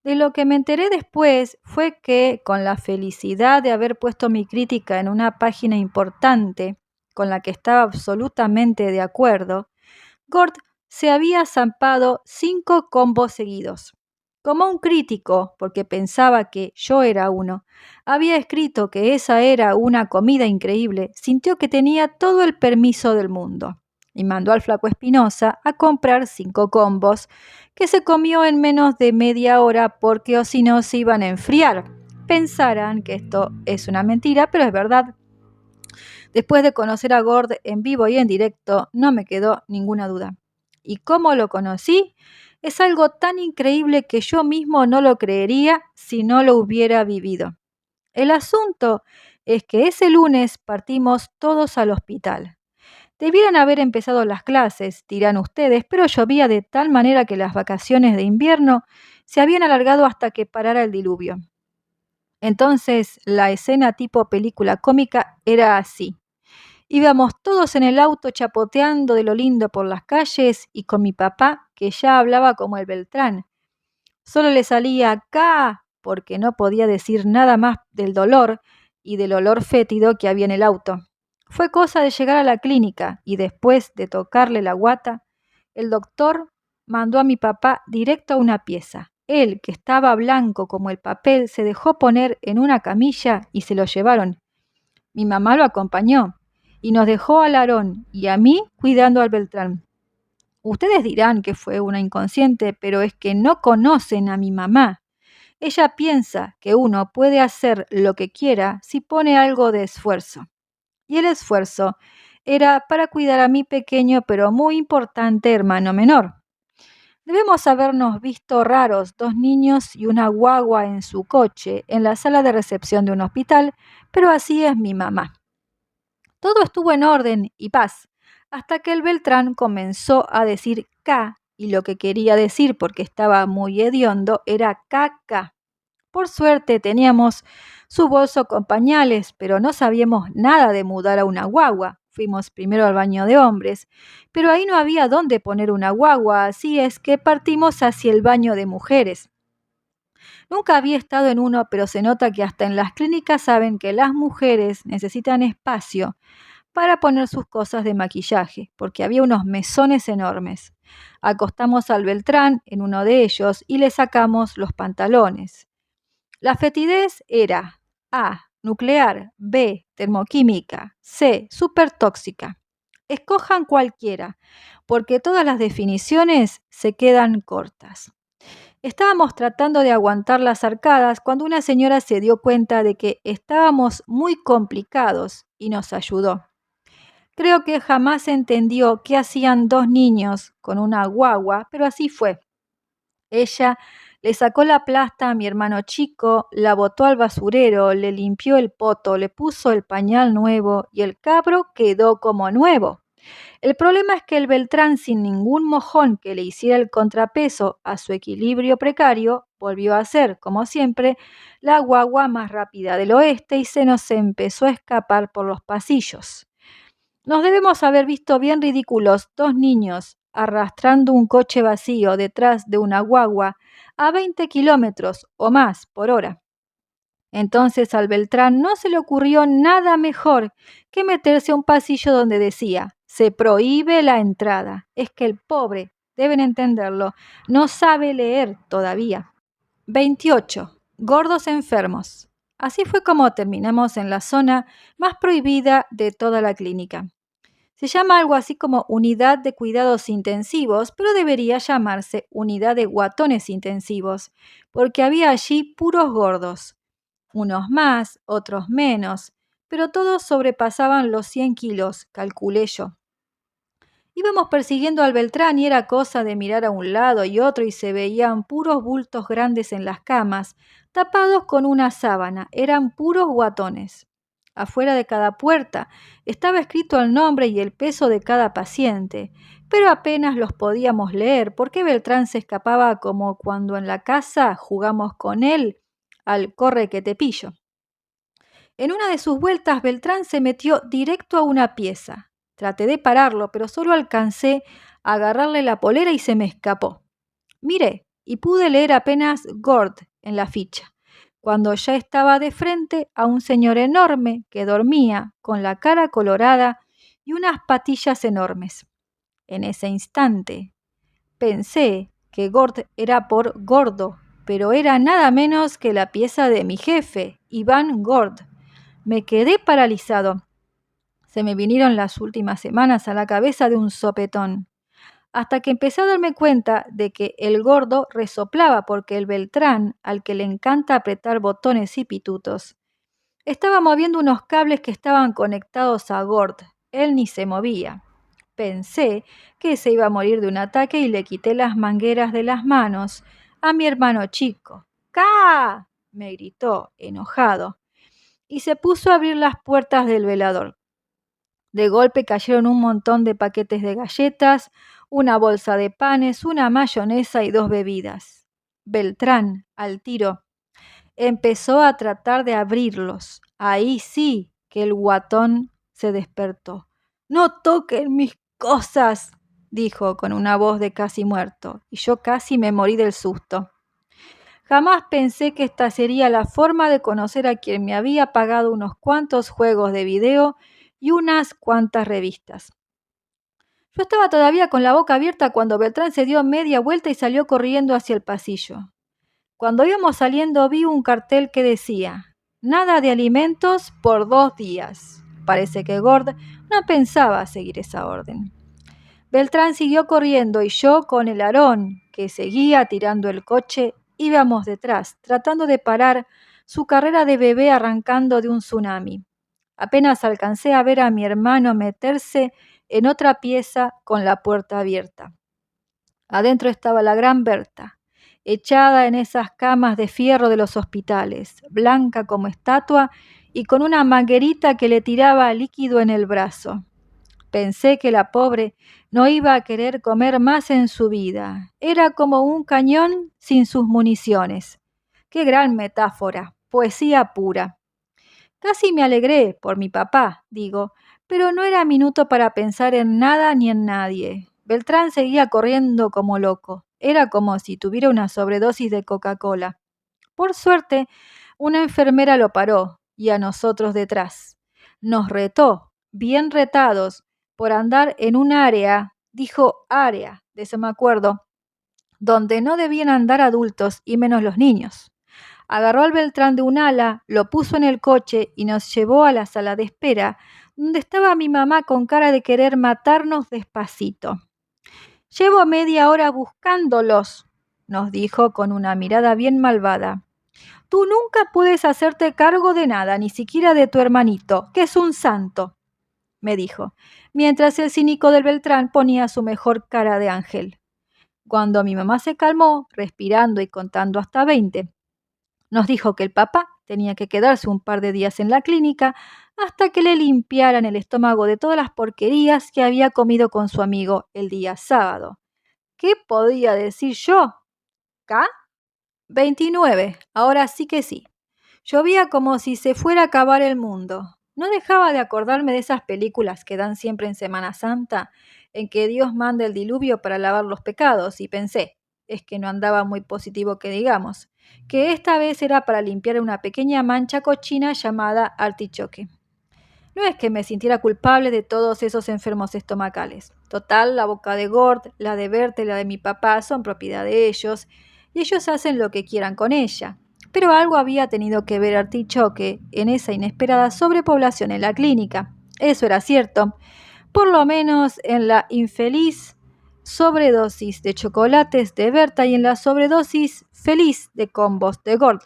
De lo que me enteré después fue que, con la felicidad de haber puesto mi crítica en una página importante, con la que estaba absolutamente de acuerdo, Gord se había zampado 5 combos seguidos. Como un crítico, porque pensaba que yo era uno, había escrito que esa era una comida increíble, sintió que tenía todo el permiso del mundo y mandó al flaco Espinosa a comprar 5 combos que se comió en menos de media hora porque o si no se iban a enfriar. Pensarán que esto es una mentira, pero es verdad. Después de conocer a Gord en vivo y en directo, no me quedó ninguna duda. ¿Y cómo lo conocí? Es algo tan increíble que yo mismo no lo creería si no lo hubiera vivido. El asunto es que ese lunes partimos todos al hospital. Debieran haber empezado las clases, dirán ustedes, pero llovía de tal manera que las vacaciones de invierno se habían alargado hasta que parara el diluvio. Entonces, la escena tipo película cómica era así. Íbamos todos en el auto chapoteando de lo lindo por las calles y con mi papá, que ya hablaba como el Beltrán. Solo le salía acá porque no podía decir nada más del dolor y del olor fétido que había en el auto. Fue cosa de llegar a la clínica y después de tocarle la guata, el doctor mandó a mi papá directo a una pieza. Él, que estaba blanco como el papel, se dejó poner en una camilla y se lo llevaron. Mi mamá lo acompañó y nos dejó al Aarón y a mí cuidando al Beltrán. Ustedes dirán que fue una inconsciente, pero es que no conocen a mi mamá. Ella piensa que uno puede hacer lo que quiera si pone algo de esfuerzo. Y el esfuerzo era para cuidar a mi pequeño pero muy importante hermano menor. Debemos habernos visto raros, 2 niños y una guagua en su coche, en la sala de recepción de un hospital, pero así es mi mamá. Todo estuvo en orden y paz, hasta que el Beltrán comenzó a decir K, y lo que quería decir, porque estaba muy hediondo, era caca. Por suerte teníamos su bolso con pañales, pero no sabíamos nada de mudar a una guagua. Fuimos primero al baño de hombres, pero ahí no había dónde poner una guagua, así es que partimos hacia el baño de mujeres. Nunca había estado en uno, pero se nota que hasta en las clínicas saben que las mujeres necesitan espacio para poner sus cosas de maquillaje, porque había unos mesones enormes. Acostamos al Beltrán en uno de ellos y le sacamos los pantalones. La fetidez era A, nuclear, B, termoquímica, C, supertóxica. Escojan cualquiera, porque todas las definiciones se quedan cortas. Estábamos tratando de aguantar las arcadas cuando una señora se dio cuenta de que estábamos muy complicados y nos ayudó. Creo que jamás entendió qué hacían 2 niños con una guagua, pero así fue. Ella le sacó la plasta a mi hermano chico, la botó al basurero, le limpió el poto, le puso el pañal nuevo y el cabro quedó como nuevo. El problema es que el Beltrán, sin ningún mojón que le hiciera el contrapeso a su equilibrio precario, volvió a ser, como siempre, la guagua más rápida del oeste y se nos empezó a escapar por los pasillos. Nos debemos haber visto bien ridículos, 2 niños arrastrando un coche vacío detrás de una guagua a 20 kilómetros o más por hora. Entonces al Beltrán no se le ocurrió nada mejor que meterse a un pasillo donde decía, se prohíbe la entrada. Es que el pobre, deben entenderlo, no sabe leer todavía. 28. Gordos enfermos. Así fue como terminamos en la zona más prohibida de toda la clínica. Se llama algo así como unidad de cuidados intensivos, pero debería llamarse unidad de guatones intensivos, porque había allí puros gordos, unos más, otros menos, pero todos sobrepasaban los 100 kilos, calculé yo. Íbamos persiguiendo al Beltrán y era cosa de mirar a un lado y otro y se veían puros bultos grandes en las camas, tapados con una sábana. Eran puros guatones. Afuera de cada puerta estaba escrito el nombre y el peso de cada paciente, pero apenas los podíamos leer porque Beltrán se escapaba como cuando en la casa jugamos con él al corre que te pillo. En una de sus vueltas, Beltrán se metió directo a una pieza. Traté de pararlo, pero solo alcancé a agarrarle la polera y se me escapó. Miré y pude leer apenas Gord en la ficha, cuando ya estaba de frente a un señor enorme que dormía con la cara colorada y unas patillas enormes. En ese instante pensé que Gord era por gordo, pero era nada menos que la pieza de mi jefe, Iván Gord. Me quedé paralizado. Se me vinieron las últimas semanas a la cabeza de un sopetón, hasta que empecé a darme cuenta de que el gordo resoplaba porque el Beltrán, al que le encanta apretar botones y pitutos, estaba moviendo unos cables que estaban conectados a Gord. Él ni se movía. Pensé que se iba a morir de un ataque y le quité las mangueras de las manos a mi hermano chico. ¡Ca! Me gritó, enojado, y se puso a abrir las puertas del velador. De golpe cayeron un montón de paquetes de galletas, una bolsa de panes, una mayonesa y 2 bebidas. Beltrán, al tiro, empezó a tratar de abrirlos. Ahí sí que el guatón se despertó. «¡No toquen mis cosas!», dijo con una voz de casi muerto, y yo casi me morí del susto. Jamás pensé que esta sería la forma de conocer a quien me había pagado unos cuantos juegos de video y unas cuantas revistas. Yo estaba todavía con la boca abierta cuando Beltrán se dio media vuelta y salió corriendo hacia el pasillo. Cuando íbamos saliendo vi un cartel que decía: «Nada de alimentos por 2 días». Parece que Gord no pensaba seguir esa orden. Beltrán siguió corriendo y yo, con el Aarón, que seguía tirando el coche, íbamos detrás, tratando de parar su carrera de bebé arrancando de un tsunami. Apenas alcancé a ver a mi hermano meterse en otra pieza con la puerta abierta. Adentro estaba la gran Berta, echada en esas camas de fierro de los hospitales, blanca como estatua y con una manguerita que le tiraba líquido en el brazo. Pensé que la pobre no iba a querer comer más en su vida. Era como un cañón sin sus municiones. ¡Qué gran metáfora! Poesía pura. Casi me alegré por mi papá, digo, pero no era minuto para pensar en nada ni en nadie. Beltrán seguía corriendo como loco. Era como si tuviera una sobredosis de Coca-Cola. Por suerte, una enfermera lo paró y a nosotros detrás. Nos retó, bien retados, por andar en un área, dijo área, de eso me acuerdo, donde no debían andar adultos y menos los niños. Agarró al Beltrán de un ala, lo puso en el coche y nos llevó a la sala de espera, donde estaba mi mamá con cara de querer matarnos despacito. «Llevo media hora buscándolos», nos dijo con una mirada bien malvada. «Tú nunca puedes hacerte cargo de nada, ni siquiera de tu hermanito, que es un santo», me dijo, mientras el cínico del Beltrán ponía su mejor cara de ángel. Cuando mi mamá se calmó, respirando y contando hasta 20, nos dijo que el papá tenía que quedarse un par de días en la clínica hasta que le limpiaran el estómago de todas las porquerías que había comido con su amigo el día sábado. ¿Qué podía decir yo? ¿K? 29. Ahora sí que sí. Llovía como si se fuera a acabar el mundo. No dejaba de acordarme de esas películas que dan siempre en Semana Santa, en que Dios manda el diluvio para lavar los pecados, y pensé, es que no andaba muy positivo que digamos, que esta vez era para limpiar una pequeña mancha cochina llamada artichoque. No es que me sintiera culpable de todos esos enfermos estomacales. Total, la boca de Gord, la de Berta y la de mi papá son propiedad de ellos, y ellos hacen lo que quieran con ella. Pero algo había tenido que ver Artichoque en esa inesperada sobrepoblación en la clínica. Eso era cierto, por lo menos en la infeliz sobredosis de chocolates de Berta y en la sobredosis feliz de combos de Gord.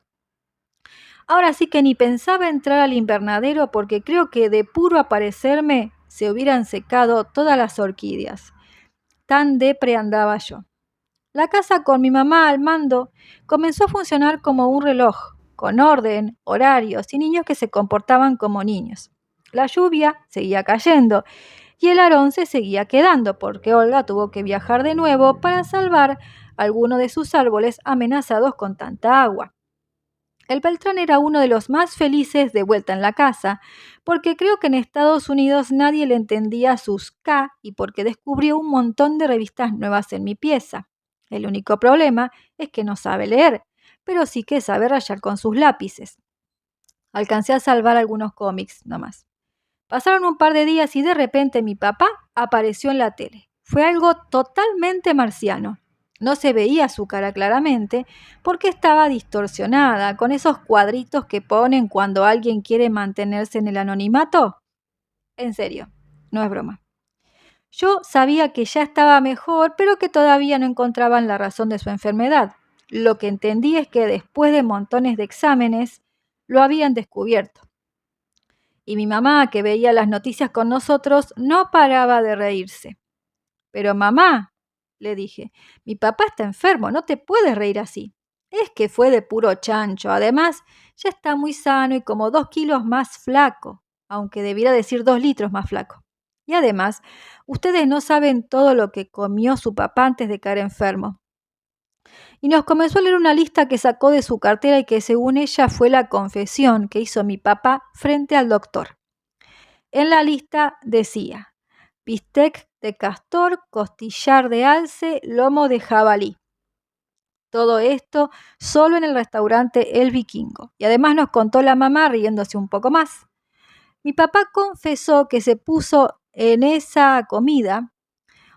Ahora sí que ni pensaba entrar al invernadero porque creo que de puro aparecerme se hubieran secado todas las orquídeas. tan depre andaba yo. La casa con mi mamá al mando comenzó a funcionar como un reloj, con orden, horarios y niños que se comportaban como niños. La lluvia seguía cayendo y el Aarón se seguía quedando porque Olga tuvo que viajar de nuevo para salvar algunos de sus árboles amenazados con tanta agua. El Beltrán era uno de los más felices de vuelta en la casa, porque creo que en Estados Unidos nadie le entendía sus K y porque descubrió un montón de revistas nuevas en mi pieza. El único problema es que no sabe leer, pero sí que sabe rayar con sus lápices. Alcancé a salvar algunos cómics nomás. Pasaron un par de días y de repente mi papá apareció en la tele. Fue algo totalmente marciano. No se veía su cara claramente porque estaba distorsionada, con esos cuadritos que ponen cuando alguien quiere mantenerse en el anonimato. En serio, no es broma. Yo sabía que ya estaba mejor, pero que todavía no encontraban la razón de su enfermedad. Lo que entendí es que después de montones de exámenes, lo habían descubierto. Y mi mamá, que veía las noticias con nosotros, no paraba de reírse. Pero mamá, le dije, mi papá está enfermo, no te puedes reír así. Es que fue de puro chancho. Además, ya está muy sano y como 2 kilos más flaco, aunque debiera decir 2 litros más flaco. Y además, ustedes no saben todo lo que comió su papá antes de caer enfermo. Y nos comenzó a leer una lista que sacó de su cartera y que según ella fue la confesión que hizo mi papá frente al doctor. En la lista decía bistec de castor, costillar de alce, lomo de jabalí. Todo esto solo en el restaurante El Vikingo. Y además nos contó la mamá riéndose un poco más. Mi papá confesó que se puso en esa comida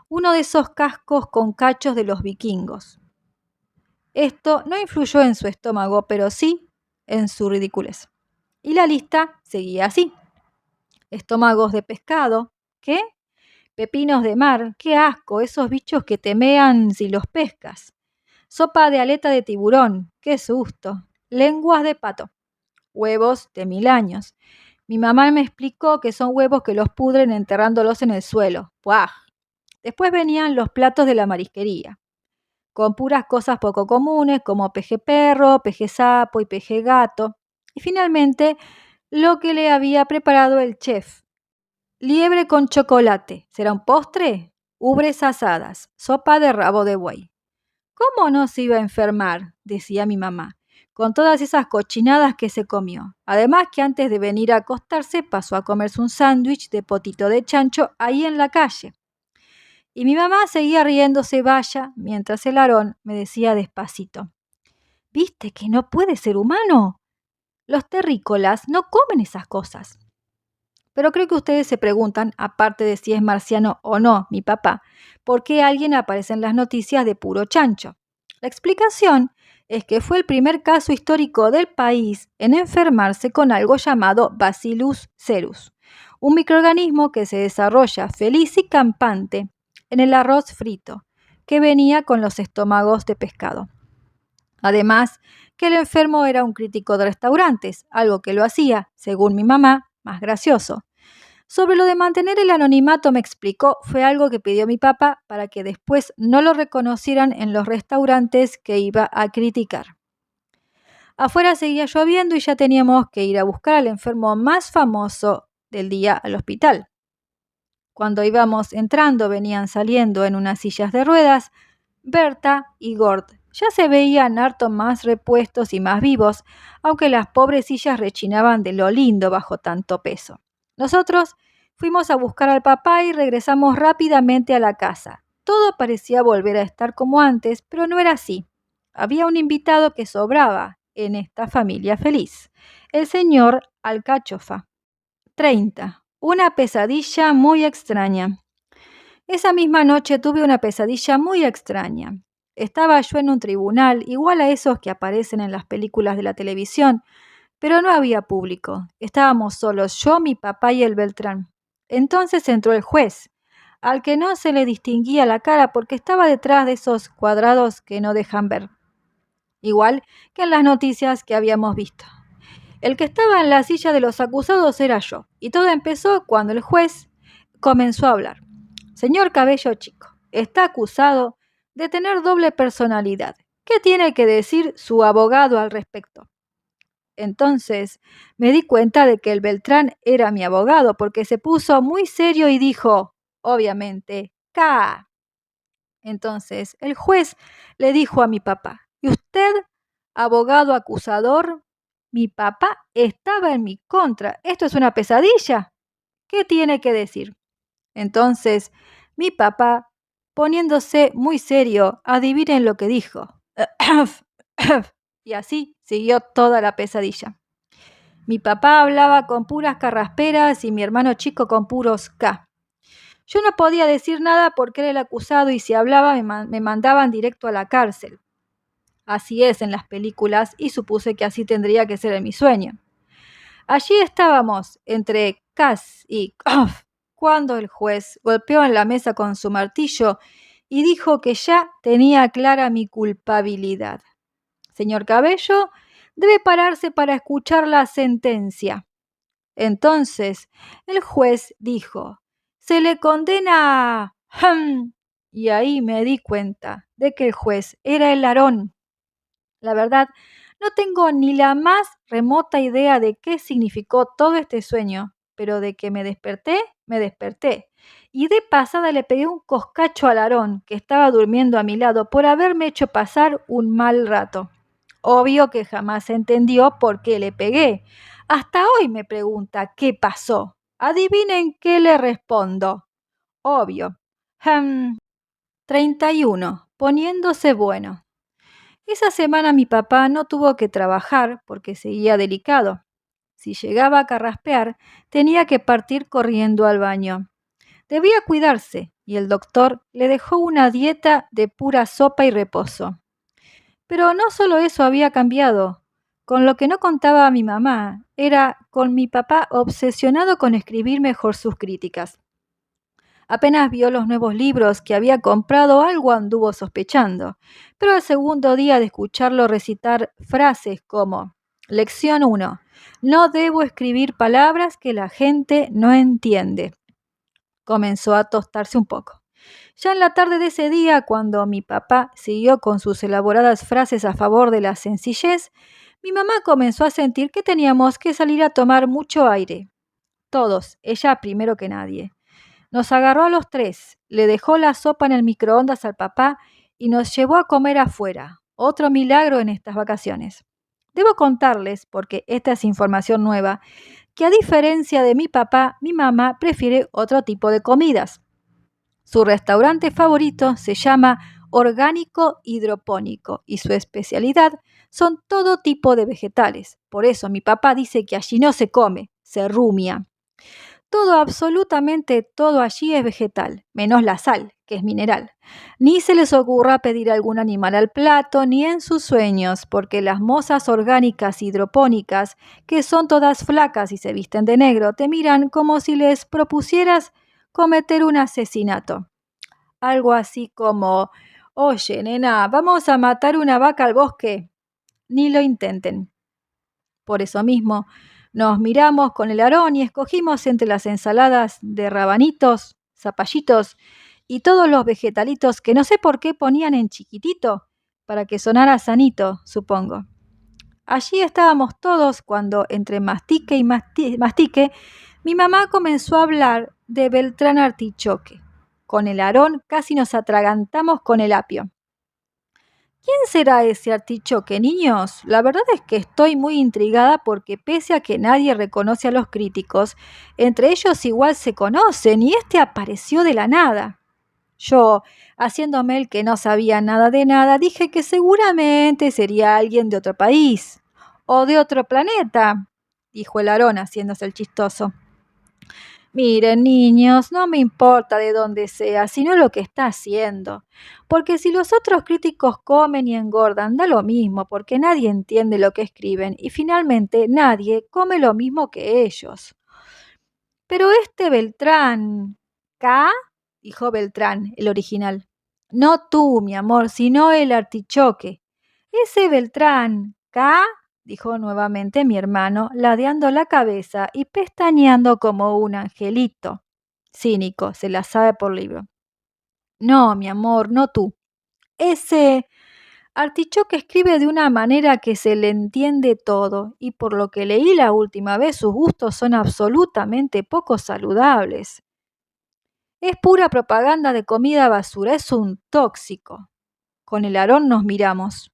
uno de esos cascos con cachos de los vikingos. Esto no influyó en su estómago, pero sí en su ridiculez. Y la lista seguía así. Estómagos de pescado. ¿Qué? Pepinos de mar, qué asco, esos bichos que te mean si los pescas. Sopa de aleta de tiburón, qué susto. Lenguas de pato. Huevos de 1000 años. Mi mamá me explicó que son huevos que los pudren enterrándolos en el suelo. ¡Puaj! Después venían los platos de la marisquería, con puras cosas poco comunes como peje perro, peje sapo y peje gato. Y finalmente, lo que le había preparado el chef. Liebre con chocolate. ¿Será un postre? Ubres asadas. Sopa de rabo de buey. ¿Cómo no se iba a enfermar? Decía mi mamá, con todas esas cochinadas que se comió. Además que antes de venir a acostarse pasó a comerse un sándwich de potito de chancho ahí en la calle. Y mi mamá seguía riéndose vaya, mientras el Aarón me decía despacito. ¿Viste que no puede ser humano? Los terrícolas no comen esas cosas. Pero creo que ustedes se preguntan, aparte de si es marciano o no mi papá, ¿por qué alguien aparece en las noticias de puro chancho? La explicación es que fue el primer caso histórico del país en enfermarse con algo llamado Bacillus cereus, un microorganismo que se desarrolla feliz y campante en el arroz frito, que venía con los estómagos de pescado. Además, que el enfermo era un crítico de restaurantes, algo que lo hacía, según mi mamá, más gracioso. Sobre lo de mantener el anonimato me explicó, fue algo que pidió mi papá para que después no lo reconocieran en los restaurantes que iba a criticar. Afuera seguía lloviendo y ya teníamos que ir a buscar al enfermo más famoso del día al hospital. Cuando íbamos entrando venían saliendo en unas sillas de ruedas Berta y Gord. Ya se veían harto más repuestos y más vivos, aunque las pobres sillas rechinaban de lo lindo bajo tanto peso. Nosotros fuimos a buscar al papá y regresamos rápidamente a la casa. Todo parecía volver a estar como antes, pero no era así. Había un invitado que sobraba en esta familia feliz, el señor Alcachofa. 30. Una pesadilla muy extraña. Esa misma noche tuve una pesadilla muy extraña. Estaba yo en un tribunal, igual a esos que aparecen en las películas de la televisión, pero no había público. Estábamos solos, yo, mi papá y el Beltrán. Entonces entró el juez, al que no se le distinguía la cara porque estaba detrás de esos cuadrados que no dejan ver, igual que en las noticias que habíamos visto. El que estaba en la silla de los acusados era yo, y todo empezó cuando el juez comenzó a hablar. Señor Cabello Chico, está acusado de tener doble personalidad. ¿Qué tiene que decir su abogado al respecto? Entonces me di cuenta de que el Beltrán era mi abogado porque se puso muy serio y dijo, obviamente, K. Entonces el juez le dijo a mi papá, ¿y usted, abogado acusador? Mi papá estaba en mi contra. ¿Esto es una pesadilla? ¿Qué tiene que decir? Entonces mi papá, poniéndose muy serio, adivinen lo que dijo. Y así siguió toda la pesadilla. Mi papá hablaba con puras carrasperas y mi hermano chico con puros K. Yo no podía decir nada porque era el acusado y si hablaba me mandaban directo a la cárcel. Así es en las películas y supuse que así tendría que ser en mi sueño. Allí estábamos, entre Cas y Kof, cuando el juez golpeó en la mesa con su martillo y dijo que ya tenía clara mi culpabilidad. Señor Cabello, debe pararse para escuchar la sentencia. Entonces el juez dijo, se le condena a... Y ahí me di cuenta de que el juez era el Aarón. La verdad, no tengo ni la más remota idea de qué significó todo este sueño, pero de que me desperté, me desperté. Y de pasada le pegué un coscacho al Aarón, que estaba durmiendo a mi lado, por haberme hecho pasar un mal rato. Obvio que jamás entendió por qué le pegué. Hasta hoy me pregunta qué pasó. Adivinen qué le respondo. Obvio. 31. Poniéndose bueno. Esa semana mi papá no tuvo que trabajar porque seguía delicado. Si llegaba a carraspear, tenía que partir corriendo al baño. Debía cuidarse y el doctor le dejó una dieta de pura sopa y reposo. Pero no solo eso había cambiado. Con lo que no contaba a mi mamá era con mi papá obsesionado con escribir mejor sus críticas. Apenas vio los nuevos libros que había comprado, algo anduvo sospechando, pero al segundo día de escucharlo recitar frases como Lección 1. No debo escribir palabras que la gente no entiende. Comenzó a tostarse un poco. Ya en la tarde de ese día, cuando mi papá siguió con sus elaboradas frases a favor de la sencillez, mi mamá comenzó a sentir que teníamos que salir a tomar mucho aire. Todos, ella primero que nadie. Nos agarró a los tres, le dejó la sopa en el microondas al papá y nos llevó a comer afuera. Otro milagro en estas vacaciones. Debo contarles, porque esta es información nueva, que a diferencia de mi papá, mi mamá prefiere otro tipo de comidas. Su restaurante favorito se llama Orgánico Hidropónico y su especialidad son todo tipo de vegetales. Por eso mi papá dice que allí no se come, se rumia. Todo, absolutamente todo allí es vegetal, menos la sal, que es mineral. Ni se les ocurra pedir algún animal al plato, ni en sus sueños, porque las mozas orgánicas hidropónicas, que son todas flacas y se visten de negro, te miran como si les propusieras cometer un asesinato. Algo así como, oye, nena, vamos a matar una vaca al bosque. Ni lo intenten. Por eso mismo, nos miramos con el Aarón y escogimos entre las ensaladas de rabanitos, zapallitos y todos los vegetalitos que no sé por qué ponían en chiquitito, para que sonara sanito, supongo. Allí estábamos todos cuando, entre mastique y mastique, mi mamá comenzó a hablar de Beltrán Artichoque. Con el Aarón casi nos atragantamos con el apio. ¿Quién será ese artichoque, niños? La verdad es que estoy muy intrigada porque pese a que nadie reconoce a los críticos, entre ellos igual se conocen y este apareció de la nada. Yo, haciéndome el que no sabía nada de nada, dije que seguramente sería alguien de otro país o de otro planeta, dijo el Aarón haciéndose el chistoso. Miren, niños, no me importa de dónde sea, sino lo que está haciendo. Porque si los otros críticos comen y engordan, da lo mismo, porque nadie entiende lo que escriben y finalmente nadie come lo mismo que ellos. Pero este Beltrán... ¿K? Dijo Beltrán, el original. No tú, mi amor, sino el artichoque. Ese Beltrán... ¿K? Dijo nuevamente mi hermano, ladeando la cabeza y pestañeando como un angelito. Cínico, se la sabe por libro. No, mi amor, no tú. Ese Artichoque escribe de una manera que se le entiende todo, y por lo que leí la última vez, sus gustos son absolutamente poco saludables. Es pura propaganda de comida basura, es un tóxico. Con el Aarón nos miramos.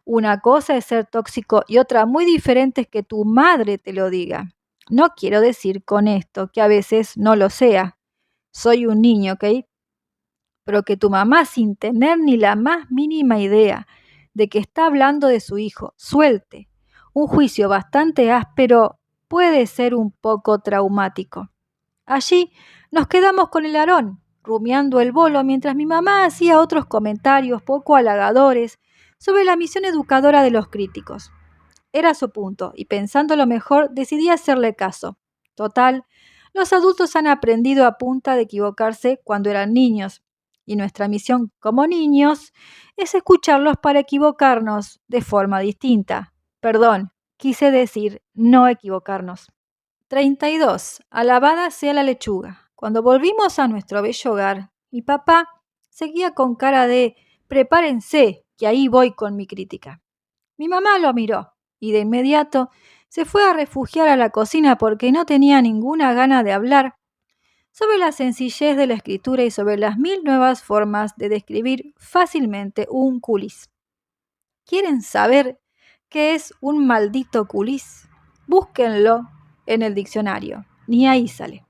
Una cosa es ser tóxico y otra muy diferente es que tu madre te lo diga. No quiero decir con esto que a veces no lo sea. Soy un niño, ¿ok? Pero que tu mamá, sin tener ni la más mínima idea de que está hablando de su hijo, suelte un juicio bastante áspero, puede ser un poco traumático. Allí nos quedamos con el Aarón, rumiando el bolo, mientras mi mamá hacía otros comentarios poco halagadores sobre la misión educadora de los críticos. Era su punto, y pensándolo mejor, decidí hacerle caso. Total, los adultos han aprendido a punta de equivocarse cuando eran niños, y nuestra misión como niños es escucharlos para equivocarnos de forma distinta. Perdón, quise decir no equivocarnos. 32. Alabada sea la lechuga. Cuando volvimos a nuestro bello hogar, mi papá seguía con cara de prepárense, que ahí voy con mi crítica. Mi mamá lo miró y de inmediato se fue a refugiar a la cocina porque no tenía ninguna gana de hablar sobre la sencillez de la escritura y sobre las 1000 nuevas formas de describir fácilmente un culis. ¿Quieren saber qué es un maldito culis? Búsquenlo en el diccionario, ni ahí sale.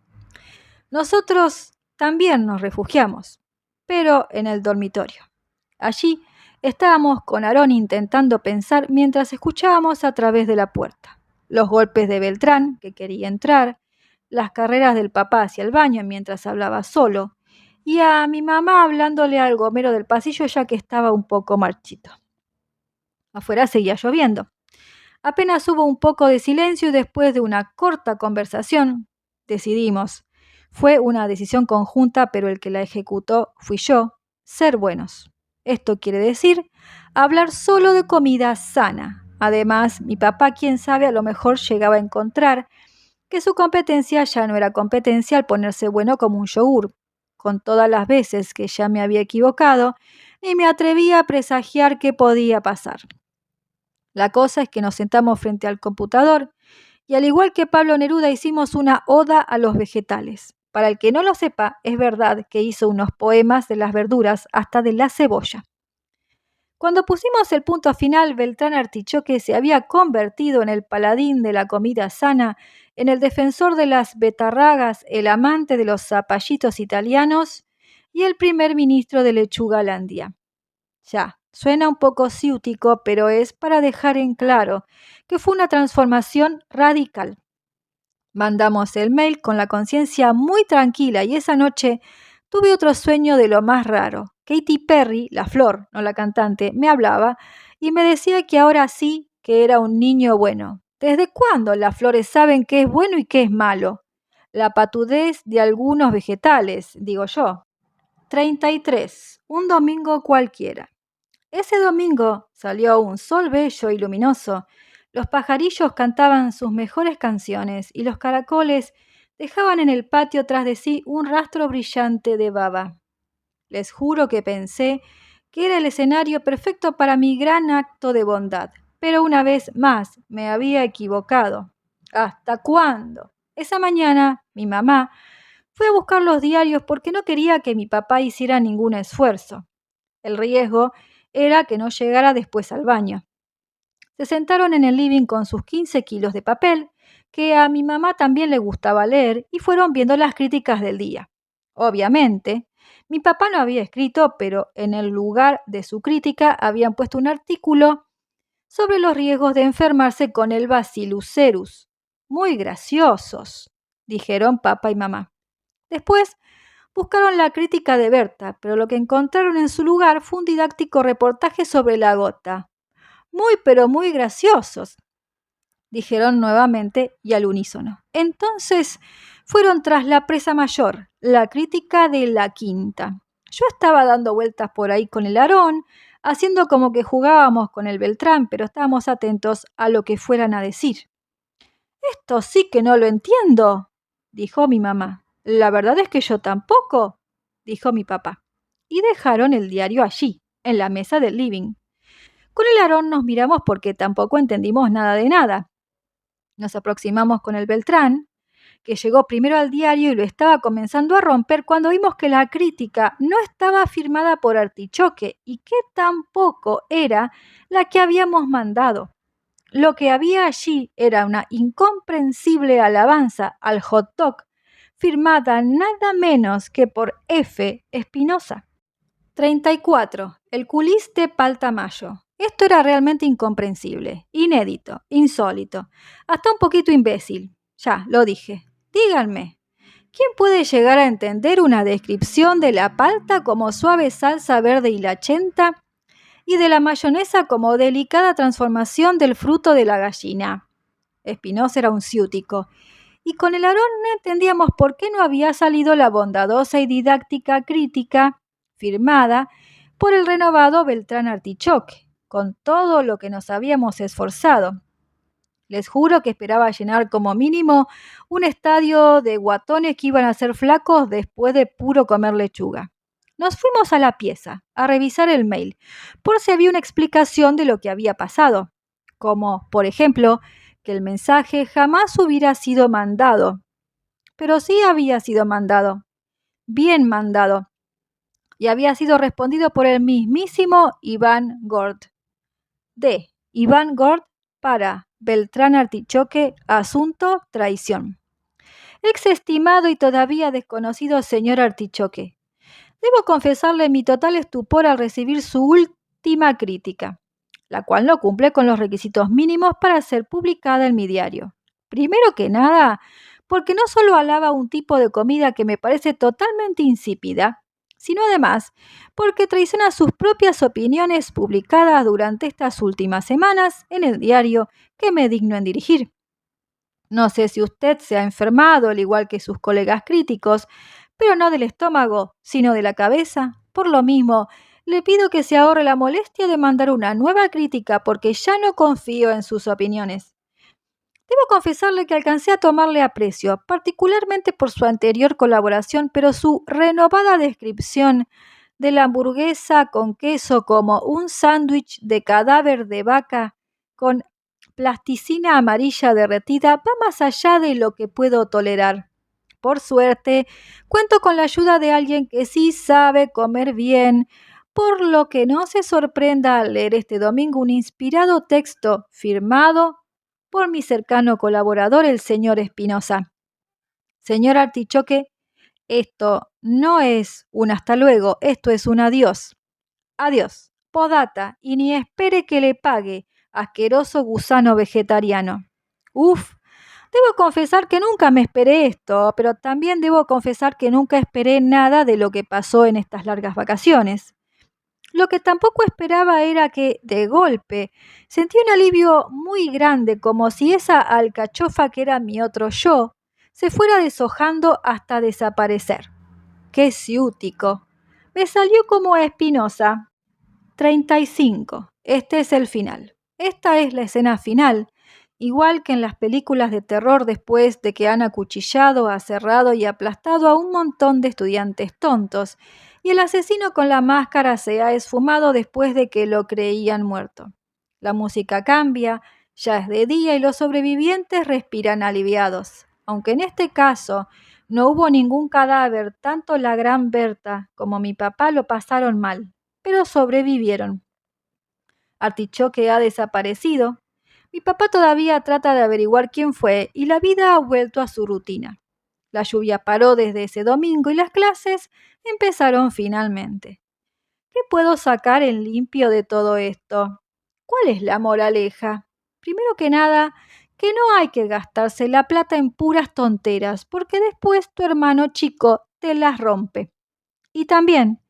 Nosotros también nos refugiamos, pero en el dormitorio. Allí estábamos con Aarón intentando pensar mientras escuchábamos a través de la puerta. Los golpes de Beltrán, que quería entrar, las carreras del papá hacia el baño mientras hablaba solo, y a mi mamá hablándole al gomero del pasillo ya que estaba un poco marchito. Afuera seguía lloviendo. Apenas hubo un poco de silencio y después de una corta conversación, decidimos, fue una decisión conjunta, pero el que la ejecutó fui yo, ser buenos. Esto quiere decir hablar solo de comida sana. Además, mi papá, quién sabe, a lo mejor llegaba a encontrar que su competencia ya no era competencia al ponerse bueno como un yogur. Con todas las veces que ya me había equivocado, ni me atrevía a presagiar qué podía pasar. La cosa es que nos sentamos frente al computador y al igual que Pablo Neruda hicimos una oda a los vegetales. Para el que no lo sepa, es verdad que hizo unos poemas de las verduras hasta de la cebolla. Cuando pusimos el punto final, Beltrán Artichoque se había convertido en el paladín de la comida sana, en el defensor de las betarragas, el amante de los zapallitos italianos y el primer ministro de Lechugalandia. Ya, suena un poco ciútico, pero es para dejar en claro que fue una transformación radical. Mandamos el mail con la conciencia muy tranquila y esa noche tuve otro sueño de lo más raro. Katy Perry, la flor, no la cantante, me hablaba y me decía que ahora sí que era un niño bueno. ¿Desde cuándo las flores saben qué es bueno y qué es malo? La patudez de algunos vegetales, digo yo. 33. Un domingo cualquiera. Ese domingo salió un sol bello y luminoso. Los pajarillos cantaban sus mejores canciones y los caracoles dejaban en el patio tras de sí un rastro brillante de baba. Les juro que pensé que era el escenario perfecto para mi gran acto de bondad, pero una vez más me había equivocado. ¿Hasta cuándo? Esa mañana mi mamá fue a buscar los diarios porque no quería que mi papá hiciera ningún esfuerzo. El riesgo era que no llegara después al baño. Se sentaron en el living con sus 15 kilos de papel, que a mi mamá también le gustaba leer, y fueron viendo las críticas del día. Obviamente, mi papá no había escrito, pero en el lugar de su crítica habían puesto un artículo sobre los riesgos de enfermarse con el Bacillus cereus. Muy graciosos, dijeron papá y mamá. Después buscaron la crítica de Berta, pero lo que encontraron en su lugar fue un didáctico reportaje sobre la gota. Muy, pero muy graciosos, dijeron nuevamente y al unísono. Entonces fueron tras la presa mayor, la crítica de la quinta. Yo estaba dando vueltas por ahí con el Aarón, haciendo como que jugábamos con el Beltrán, pero estábamos atentos a lo que fueran a decir. Esto sí que no lo entiendo, dijo mi mamá. La verdad es que yo tampoco, dijo mi papá. y dejaron el diario allí, en la mesa del living. Con el Aarón nos miramos porque tampoco entendimos nada de nada. Nos aproximamos con el Beltrán, que llegó primero al diario y lo estaba comenzando a romper cuando vimos que la crítica no estaba firmada por Artichoque y que tampoco era la que habíamos mandado. Lo que había allí era una incomprensible alabanza al hot dog, firmada nada menos que por F. Espinosa. 34. El culis de Paltamayo. Esto era realmente incomprensible, inédito, insólito, hasta un poquito imbécil. Ya, lo dije. Díganme, ¿quién puede llegar a entender una descripción de la palta como suave salsa verde hilachenta y de la mayonesa como delicada transformación del fruto de la gallina? Espinosa era un ciútico, y con el Aarón no entendíamos por qué no había salido la bondadosa y didáctica crítica firmada por el renovado Beltrán Artichoque, con todo lo que nos habíamos esforzado. Les juro que esperaba llenar como mínimo un estadio de guatones que iban a ser flacos después de puro comer lechuga. Nos fuimos a la pieza a revisar el mail, por si había una explicación de lo que había pasado, como, por ejemplo, que el mensaje jamás hubiera sido mandado, pero sí había sido mandado, bien mandado, y había sido respondido por el mismísimo Iván Gord. De Iván Gord para Beltrán Artichoque, asunto traición. Exestimado y todavía desconocido señor Artichoque, debo confesarle mi total estupor al recibir su última crítica, la cual no cumple con los requisitos mínimos para ser publicada en mi diario. Primero que nada, porque no solo alaba un tipo de comida que me parece totalmente insípida, sino además porque traiciona sus propias opiniones publicadas durante estas últimas semanas en el diario que me digno en dirigir. No sé si usted se ha enfermado al igual que sus colegas críticos, pero no del estómago, sino de la cabeza. Por lo mismo, le pido que se ahorre la molestia de mandar una nueva crítica porque ya no confío en sus opiniones. Debo confesarle que alcancé a tomarle aprecio, particularmente por su anterior colaboración, pero su renovada descripción de la hamburguesa con queso como un sándwich de cadáver de vaca con plasticina amarilla derretida va más allá de lo que puedo tolerar. Por suerte, cuento con la ayuda de alguien que sí sabe comer bien, por lo que no se sorprenda al leer este domingo un inspirado texto firmado por mi cercano colaborador, el señor Espinosa. Señor Artichoque, esto no es un hasta luego, esto es un adiós. Adiós. Podata, y ni espere que le pague, asqueroso gusano vegetariano. Uf, debo confesar que nunca me esperé esto, pero también debo confesar que nunca esperé nada de lo que pasó en estas largas vacaciones. Lo que tampoco esperaba era que, de golpe, sentí un alivio muy grande, como si esa alcachofa que era mi otro yo se fuera deshojando hasta desaparecer. ¡Qué ciútico! Me salió como Espinosa. 35. Este es el final. Esta es la escena final, igual que en las películas de terror después de que han acuchillado, aserrado y aplastado a un montón de estudiantes tontos, y el asesino con la máscara se ha esfumado después de que lo creían muerto. La música cambia, ya es de día y los sobrevivientes respiran aliviados. Aunque en este caso no hubo ningún cadáver, tanto la gran Berta como mi papá lo pasaron mal, pero sobrevivieron. Artichoque ha desaparecido. Mi papá todavía trata de averiguar quién fue y la vida ha vuelto a su rutina. La lluvia paró desde ese domingo y las clases empezaron finalmente. ¿Qué puedo sacar en limpio de todo esto? ¿Cuál es la moraleja? Primero que nada, que no hay que gastarse la plata en puras tonteras, porque después tu hermano chico te las rompe. Y también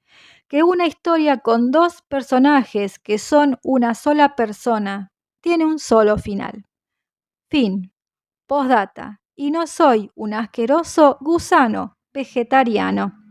que una historia con dos personajes que son una sola persona tiene un solo final. Fin. Postdata. Y no soy un asqueroso gusano vegetariano.